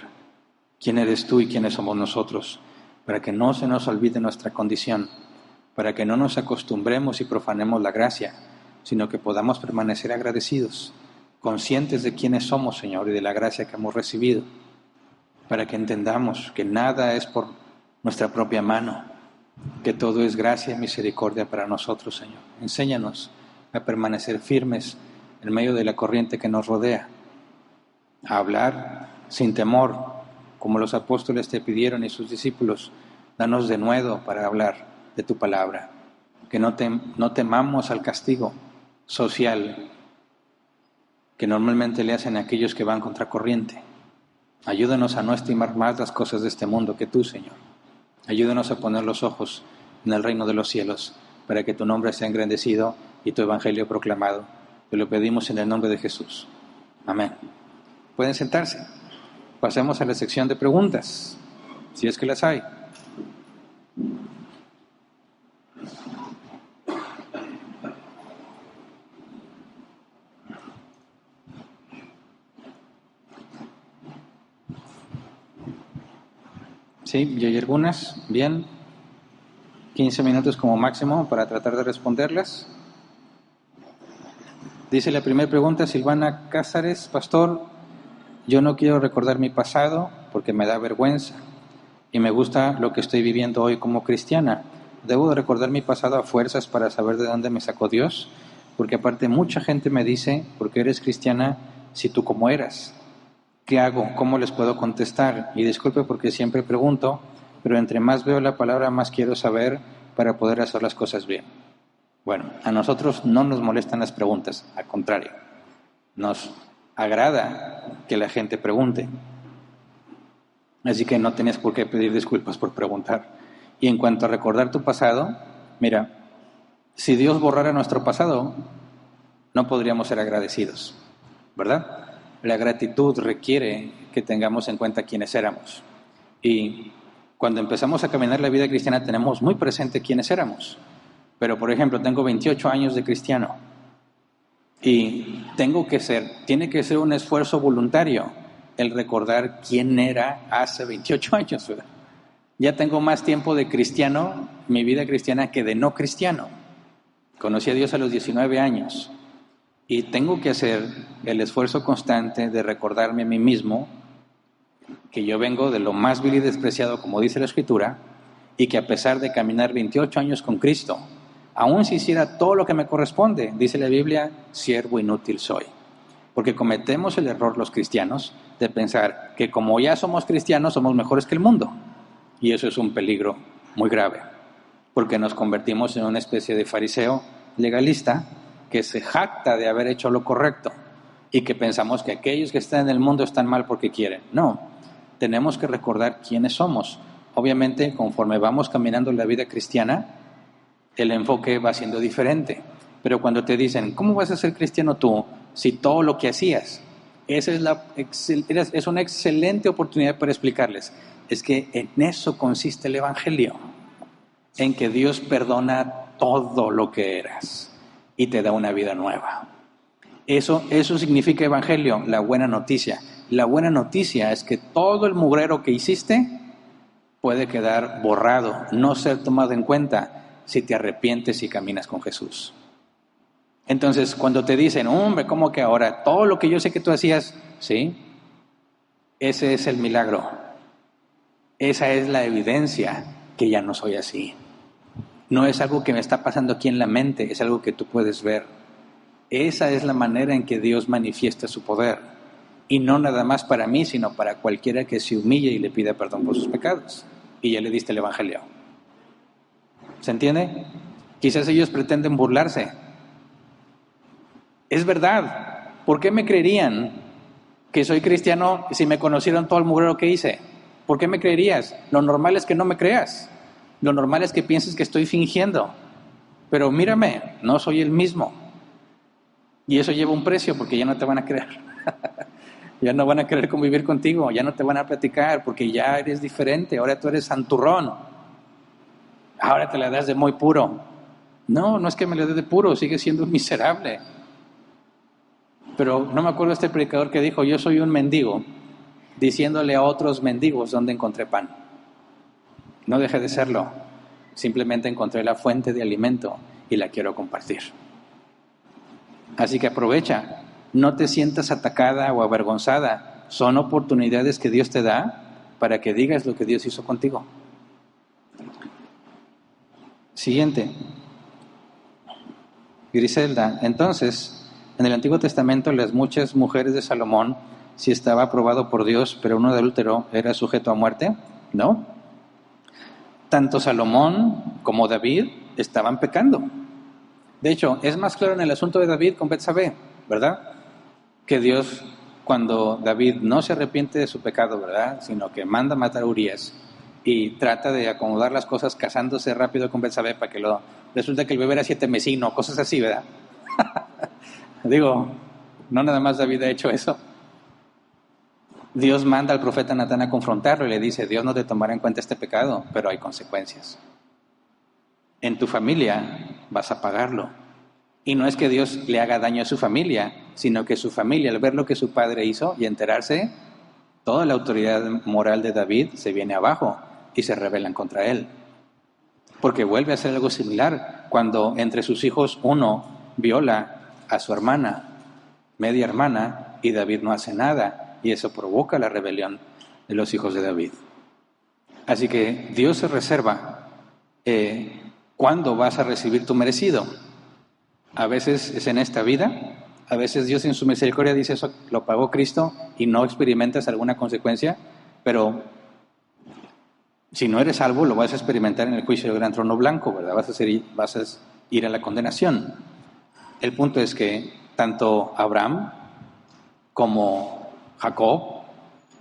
quién eres tú y quiénes somos nosotros, para que no se nos olvide nuestra condición, para que no nos acostumbremos y profanemos la gracia, sino que podamos permanecer agradecidos, conscientes de quiénes somos, Señor, y de la gracia que hemos recibido, para que entendamos que nada es por nuestra propia mano, que todo es gracia y misericordia para nosotros, Señor. Enséñanos a permanecer firmes en medio de la corriente que nos rodea, a hablar sin temor, como los apóstoles te pidieron y sus discípulos. Danos denuedo para hablar de tu palabra, que no temamos al castigo social que normalmente le hacen a aquellos que van contracorriente. Ayúdanos a no estimar más las cosas de este mundo que tú, Señor. Ayúdanos a poner los ojos en el reino de los cielos, para que tu nombre sea engrandecido y tu evangelio proclamado. Te lo pedimos en el nombre de Jesús. Amén. Pueden sentarse. Pasemos a la sección de preguntas, si es que las hay. Sí, y hay algunas. Bien. 15 minutos como máximo para tratar de responderlas. Dice la primera pregunta, Silvana Cázares: Pastor, yo no quiero recordar mi pasado porque me da vergüenza y me gusta lo que estoy viviendo hoy como cristiana. ¿Debo de recordar mi pasado a fuerzas para saber de dónde me sacó Dios? Porque aparte mucha gente me dice, ¿por qué eres cristiana si tú cómo eras? ¿Qué hago? ¿Cómo les puedo contestar? Y disculpe porque siempre pregunto, pero entre más veo la palabra, más quiero saber para poder hacer las cosas bien. Bueno, a nosotros no nos molestan las preguntas, al contrario, nos agrada que la gente pregunte. Así que no tenías por qué pedir disculpas por preguntar. Y en cuanto a recordar tu pasado, mira, si Dios borrara nuestro pasado, no podríamos ser agradecidos, ¿verdad? La gratitud requiere que tengamos en cuenta quiénes éramos. Y cuando empezamos a caminar la vida cristiana tenemos muy presente quiénes éramos. Pero, por ejemplo, tengo 28 años de cristiano y tiene que ser un esfuerzo voluntario el recordar quién era hace 28 años, ¿verdad? Ya tengo más tiempo de cristiano, mi vida cristiana, que de no cristiano. Conocí a Dios a los 19 años y tengo que hacer el esfuerzo constante de recordarme a mí mismo que yo vengo de lo más vil y despreciado, como dice la Escritura, y que a pesar de caminar 28 años con Cristo, aún si hiciera todo lo que me corresponde, dice la Biblia, siervo inútil soy. Porque cometemos el error los cristianos de pensar que como ya somos cristianos somos mejores que el mundo. Y eso es un peligro muy grave, porque nos convertimos en una especie de fariseo legalista que se jacta de haber hecho lo correcto y que pensamos que aquellos que están en el mundo están mal porque quieren. No, tenemos que recordar quiénes somos. Obviamente, conforme vamos caminando en la vida cristiana, el enfoque va siendo diferente. Pero cuando te dicen, ¿cómo vas a ser cristiano tú si todo lo que hacías Esa es una excelente oportunidad para explicarles. Es que en eso consiste el Evangelio, en que Dios perdona todo lo que eras y te da una vida nueva. Eso significa Evangelio, la buena noticia. La buena noticia es que todo el mugrero que hiciste puede quedar borrado, no ser tomado en cuenta si te arrepientes y caminas con Jesús. Entonces, cuando te dicen, hombre, ¿cómo que ahora? Todo lo que yo sé que tú hacías, ¿sí? Ese es el milagro. Esa es la evidencia que ya no soy así. No es algo que me está pasando aquí en la mente, es algo que tú puedes ver. Esa es la manera en que Dios manifiesta su poder. Y no nada más para mí, sino para cualquiera que se humille y le pida perdón por sus pecados. Y ya le diste el Evangelio. ¿Se entiende? Quizás ellos pretenden burlarse. Es verdad. ¿Por qué me creerían que soy cristiano si me conocieron todo el mugrero que hice? ¿Por qué me creerías? Lo normal es que no me creas. Lo normal es que pienses que estoy fingiendo. Pero mírame, no soy el mismo. Y eso lleva un precio porque ya no te van a creer. Ya no van a querer convivir contigo, ya no te van a platicar porque ya eres diferente. Ahora tú eres santurrón. Ahora te la das de muy puro. No es que me la dé de puro, sigue siendo miserable. Pero no me acuerdo este predicador que dijo, yo soy un mendigo, diciéndole a otros mendigos dónde encontré pan. No dejé de serlo, simplemente encontré la fuente de alimento y la quiero compartir. Así que aprovecha, no te sientas atacada o avergonzada, son oportunidades que Dios te da para que digas lo que Dios hizo contigo. Siguiente. Griselda, entonces, en el Antiguo Testamento las muchas mujeres de Salomón, si estaba aprobado por Dios, pero uno adúltero era sujeto a muerte, ¿no? Tanto Salomón como David estaban pecando. De hecho, es más claro en el asunto de David con Betsabé, ¿verdad? Que Dios, cuando David no se arrepiente de su pecado, ¿verdad? Sino que manda matar a Urías y trata de acomodar las cosas casándose rápido con Betsabé para que resulta que el bebé era 7 mesino, cosas así, ¿verdad? Digo, no nada más David ha hecho eso. Dios manda al profeta Natán a confrontarlo y le dice, Dios no te tomará en cuenta este pecado, pero hay consecuencias. En tu familia vas a pagarlo. Y no es que Dios le haga daño a su familia, sino que su familia, al ver lo que su padre hizo y enterarse, toda la autoridad moral de David se viene abajo y se rebelan contra él. Porque vuelve a hacer algo similar cuando entre sus hijos uno viola a su hermana, media hermana, y David no hace nada, y eso provoca la rebelión de los hijos de David. Así que Dios se reserva cuándo vas a recibir tu merecido. A veces es en esta vida, a veces Dios en su misericordia dice eso lo pagó Cristo y no experimentas alguna consecuencia, pero si no eres salvo lo vas a experimentar en el juicio del gran trono blanco, ¿verdad? Vas a ir a la condenación. El punto es que tanto Abraham como Jacob,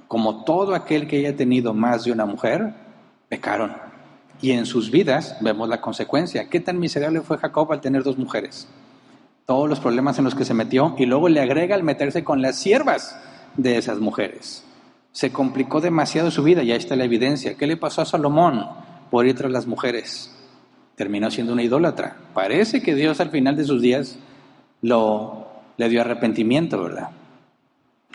como todo aquel que haya tenido más de una mujer, pecaron. Y en sus vidas vemos la consecuencia. ¿Qué tan miserable fue Jacob al tener 2 mujeres? Todos los problemas en los que se metió y luego le agrega al meterse con las siervas de esas mujeres. Se complicó demasiado su vida y ahí está la evidencia. ¿Qué le pasó a Salomón por ir tras las mujeres? Terminó siendo una idólatra. Parece que Dios al final de sus días le dio arrepentimiento, ¿verdad?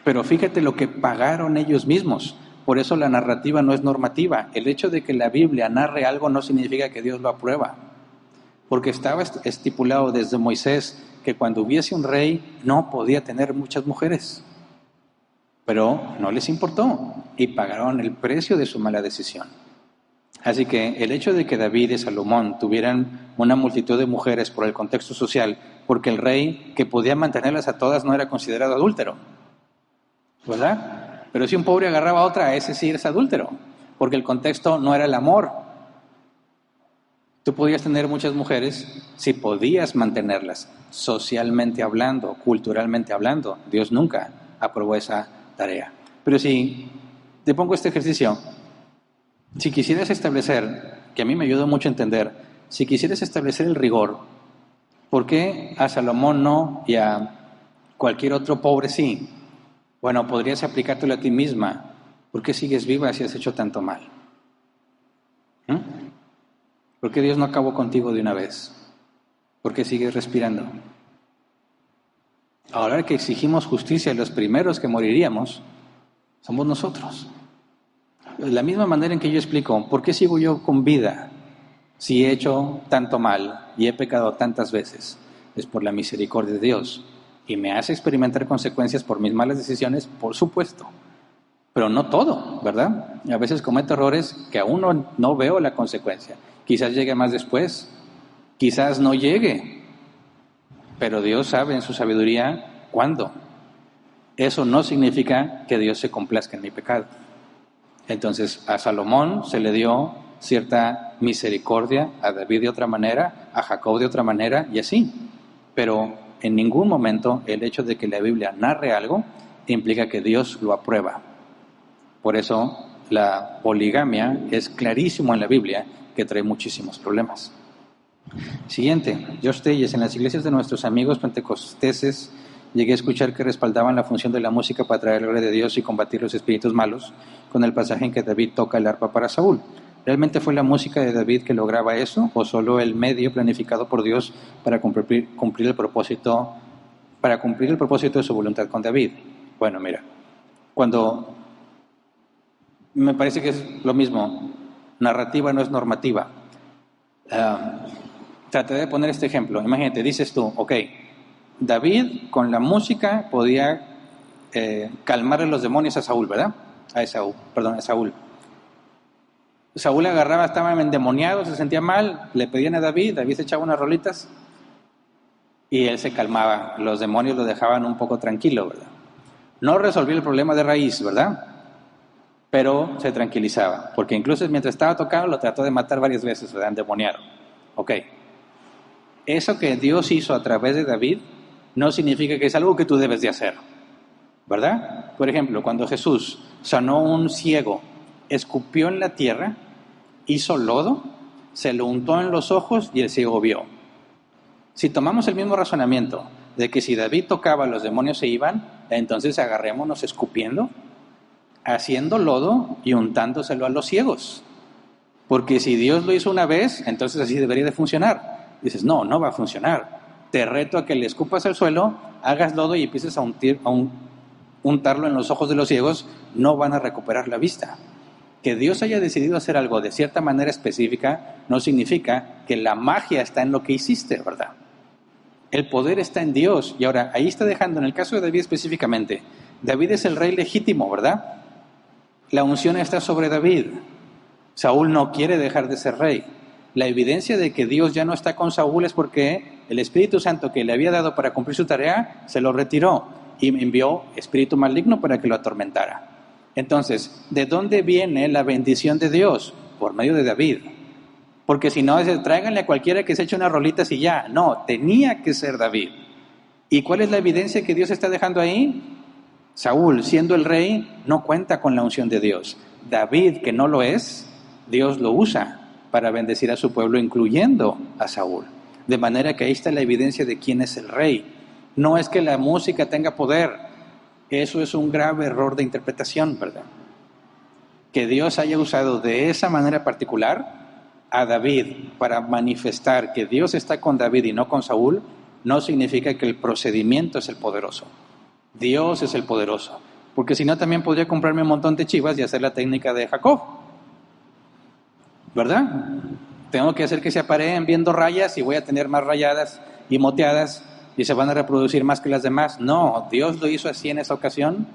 Pero fíjate lo que pagaron ellos mismos. Por eso la narrativa no es normativa. El hecho de que la Biblia narre algo no significa que Dios lo aprueba. Porque estaba estipulado desde Moisés que cuando hubiese un rey no podía tener muchas mujeres. Pero no les importó y pagaron el precio de su mala decisión. Así que el hecho de que David y Salomón tuvieran una multitud de mujeres por el contexto social, porque el rey que podía mantenerlas a todas no era considerado adúltero, ¿verdad? Pero si un pobre agarraba a otra, ese sí es adúltero, porque el contexto no era el amor. Tú podías tener muchas mujeres si podías mantenerlas, socialmente hablando, culturalmente hablando. Dios nunca aprobó esa tarea. Pero si te pongo este ejercicio, si quisieras establecer, que a mí me ayudó mucho a entender, si quisieras establecer el rigor, ¿por qué a Salomón no y a cualquier otro pobre sí? Bueno, podrías aplicártelo a ti misma. ¿Por qué sigues viva si has hecho tanto mal? ¿Mm? ¿Por qué Dios no acabó contigo de una vez? ¿Por qué sigues respirando? Ahora que exigimos justicia, los primeros que moriríamos somos nosotros. De la misma manera en que yo explico, ¿por qué sigo yo con vida si he hecho tanto mal y he pecado tantas veces? Es por la misericordia de Dios. Y me hace experimentar consecuencias por mis malas decisiones, por supuesto. Pero no todo, ¿verdad? A veces cometo errores que aún no veo la consecuencia. Quizás llegue más después, quizás no llegue. Pero Dios sabe en su sabiduría cuándo. Eso no significa que Dios se complazca en mi pecado. Entonces a Salomón se le dio cierta misericordia, a David de otra manera, a Jacob de otra manera y así. Pero en ningún momento el hecho de que la Biblia narre algo implica que Dios lo aprueba. Por eso la poligamia es clarísimo en la Biblia que trae muchísimos problemas. Siguiente, George Telles, en las iglesias de nuestros amigos pentecosteses llegué a escuchar que respaldaban la función de la música para traer la gloria de Dios y combatir los espíritus malos con el pasaje en que David toca el arpa para Saúl. ¿Realmente fue la música de David que lograba eso o solo el medio planificado por Dios para cumplir el propósito de su voluntad con David? Bueno, mira, cuando me parece que es lo mismo, narrativa no es normativa. Trataré de poner este ejemplo. Imagínate, dices tú, ok, David con la música podía calmarle los demonios a Saúl, ¿verdad? A Saúl. Saúl agarraba, estaba endemoniado, se sentía mal, le pedían a David se echaba unas rolitas y él se calmaba. Los demonios lo dejaban un poco tranquilo, ¿verdad? No resolvió el problema de raíz, ¿verdad? Pero se tranquilizaba, porque incluso mientras estaba tocando lo trató de matar varias veces, ¿verdad? Endemoniado. Ok. Eso que Dios hizo a través de David no significa que es algo que tú debes de hacer, ¿verdad? Por ejemplo, cuando Jesús sanó a un ciego, escupió en la tierra, hizo lodo, se lo untó en los ojos y el ciego vio. Si tomamos el mismo razonamiento de que si David tocaba los demonios se iban, entonces agarrémonos escupiendo, haciendo lodo y untándoselo a los ciegos. Porque si Dios lo hizo una vez, entonces así debería de funcionar. Dices, no va a funcionar. Te reto a que le escupas al suelo, hagas lodo y empieces a untarlo en los ojos de los ciegos, no van a recuperar la vista. Que Dios haya decidido hacer algo de cierta manera específica no significa que la magia está en lo que hiciste, ¿verdad? El poder está en Dios. Y ahora, ahí está dejando, en el caso de David específicamente, David es el rey legítimo, ¿verdad? La unción está sobre David. Saúl no quiere dejar de ser rey. La evidencia de que Dios ya no está con Saúl es porque el Espíritu Santo que le había dado para cumplir su tarea se lo retiró y envió espíritu maligno para que lo atormentara. Entonces, ¿de dónde viene la bendición de Dios? Por medio de David. Porque si no, tráiganle a cualquiera que se eche unas rolitas y ya. No, tenía que ser David. ¿Y cuál es la evidencia que Dios está dejando ahí? Saúl, siendo el rey, no cuenta con la unción de Dios. David, que no lo es, Dios lo usa para bendecir a su pueblo, incluyendo a Saúl. De manera que ahí está la evidencia de quién es el rey. No es que la música tenga poder. Eso es un grave error de interpretación, ¿verdad? Que Dios haya usado de esa manera particular a David para manifestar que Dios está con David y no con Saúl, no significa que el procedimiento es el poderoso. Dios es el poderoso. Porque si no, también podría comprarme un montón de chivas y hacer la técnica de Jacob, ¿verdad? Tengo que hacer que se apareen viendo rayas y voy a tener más rayadas y moteadas y se van a reproducir más que las demás. No, Dios lo hizo así en esa ocasión.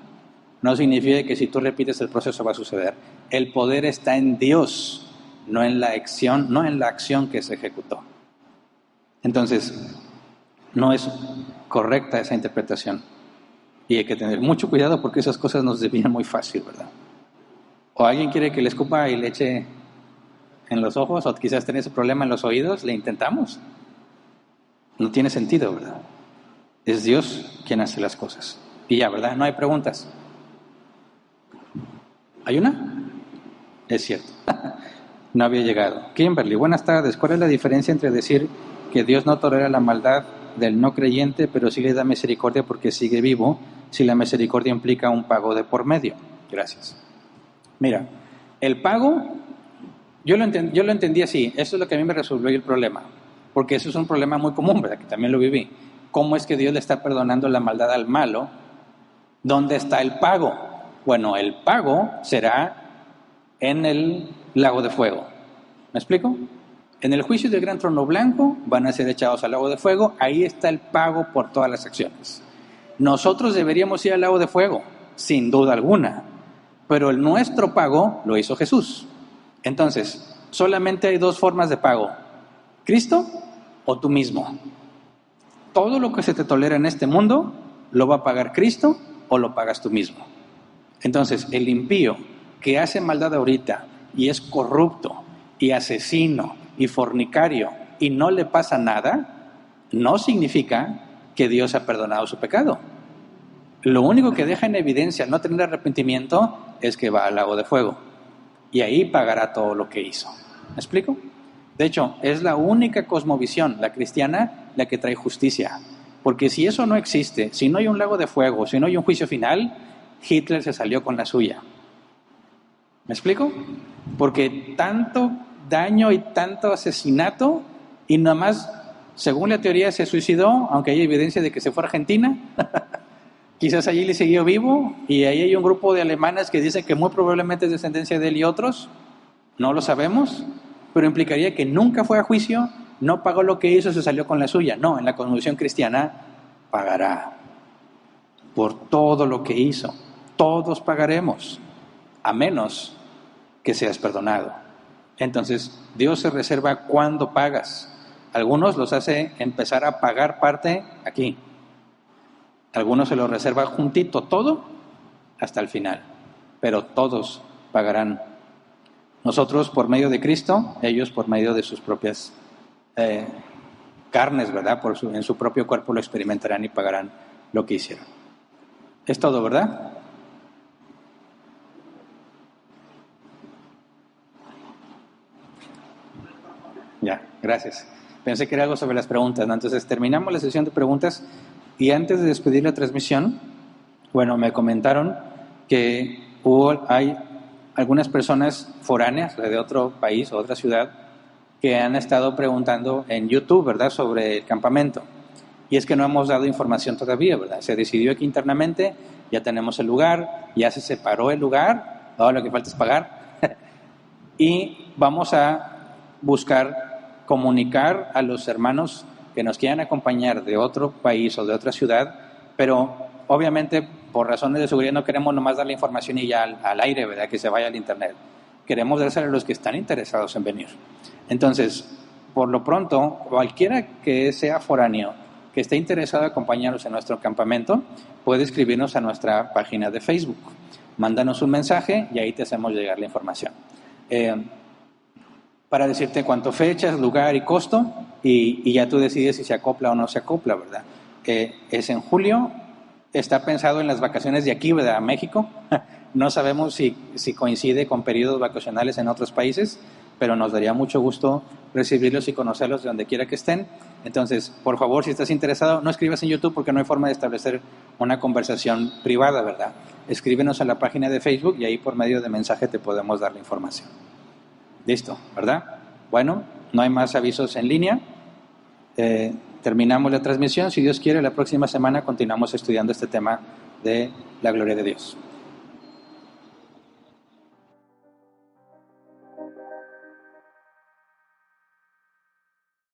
No significa que si tú repites el proceso va a suceder. El poder está en Dios, no en la acción que se ejecutó. Entonces, no es correcta esa interpretación. Y hay que tener mucho cuidado porque esas cosas nos desvían muy fácil, ¿verdad? O alguien quiere que le escupa y le eche en los ojos, o quizás tiene ese problema en los oídos, le intentamos. No tiene sentido, ¿verdad? Es Dios quien hace las cosas. Y ya, ¿verdad? No hay preguntas. ¿Hay una? Es cierto. No había llegado. Kimberly, buenas tardes. ¿Cuál es la diferencia entre decir que Dios no tolera la maldad del no creyente, pero sí le da misericordia porque sigue vivo, si la misericordia implica un pago de por medio. Gracias. Mira, el pago, yo lo entendí así, eso es lo que a mí me resolvió el problema, porque eso es un problema muy común, ¿verdad? Que también lo viví. ¿Cómo es que Dios le está perdonando la maldad al malo? ¿Dónde está el pago? Bueno, el pago será en el lago de fuego. ¿Me explico? En el juicio del gran trono blanco van a ser echados al lago de fuego, ahí está el pago por todas las acciones. Nosotros deberíamos ir al lago de fuego, sin duda alguna, pero el nuestro pago lo hizo Jesús. Entonces, solamente hay dos formas de pago: Cristo o tú mismo. Todo lo que se te tolera en este mundo lo va a pagar Cristo o lo pagas tú mismo. Entonces, el impío que hace maldad ahorita y es corrupto y asesino y fornicario y no le pasa nada, no significa que Dios ha perdonado su pecado. Lo único que deja en evidencia no tener arrepentimiento es que va al lago de fuego y ahí pagará todo lo que hizo. ¿Me explico? De hecho, es la única cosmovisión, la cristiana, la que trae justicia. Porque si eso no existe, si no hay un lago de fuego, si no hay un juicio final, Hitler se salió con la suya. ¿Me explico? Porque tanto daño y tanto asesinato, y nada más, según la teoría, se suicidó, aunque hay evidencia de que se fue a Argentina. Quizás allí le siguió vivo, y ahí hay un grupo de alemanes que dicen que muy probablemente es descendencia de él y otros. No lo sabemos, pero implicaría que nunca fue a juicio, no pagó lo que hizo, se salió con la suya. No, en la cosmovisión cristiana pagará por todo lo que hizo. Todos pagaremos, a menos que seas perdonado. Entonces, Dios se reserva cuándo pagas. Algunos los hace empezar a pagar parte aquí. Algunos se lo reserva juntito todo hasta el final. Pero todos pagarán. Nosotros por medio de Cristo, ellos por medio de sus propias carnes, ¿verdad? En su propio cuerpo lo experimentarán y pagarán lo que hicieron. Es todo, ¿verdad? Ya, gracias. Pensé que era algo sobre las preguntas, ¿no? Entonces terminamos la sesión de preguntas y antes de despedir la transmisión, bueno, me comentaron que hay algunas personas foráneas de otro país o otra ciudad que han estado preguntando en YouTube, ¿verdad?, sobre el campamento. Y es que no hemos dado información todavía, ¿verdad? Se decidió aquí internamente, ya tenemos el lugar, ya se separó el lugar, todo lo que falta es pagar. Y vamos a buscar comunicar a los hermanos que nos quieran acompañar de otro país o de otra ciudad, pero obviamente por razones de seguridad no queremos nomás dar la información y ya al aire, ¿verdad?, que se vaya al internet. Queremos dársela a los que están interesados en venir. Entonces, por lo pronto, cualquiera que sea foráneo, que esté interesado en acompañarnos en nuestro campamento, puede escribirnos a nuestra página de Facebook. Mándanos un mensaje y ahí te hacemos llegar la información. Para decirte cuánto fechas, lugar y costo, y ya tú decides si se acopla o no se acopla, ¿verdad? Es en julio, está pensado en las vacaciones de aquí, ¿verdad?, a México. No sabemos si coincide con periodos vacacionales en otros países, pero nos daría mucho gusto recibirlos y conocerlos de donde quiera que estén. Entonces, por favor, si estás interesado, no escribas en YouTube porque no hay forma de establecer una conversación privada, ¿verdad? Escríbenos a la página de Facebook y ahí por medio de mensaje te podemos dar la información. Listo, ¿verdad? Bueno, no hay más avisos en línea. Terminamos la transmisión. Si Dios quiere, la próxima semana continuamos estudiando este tema de la gloria de Dios.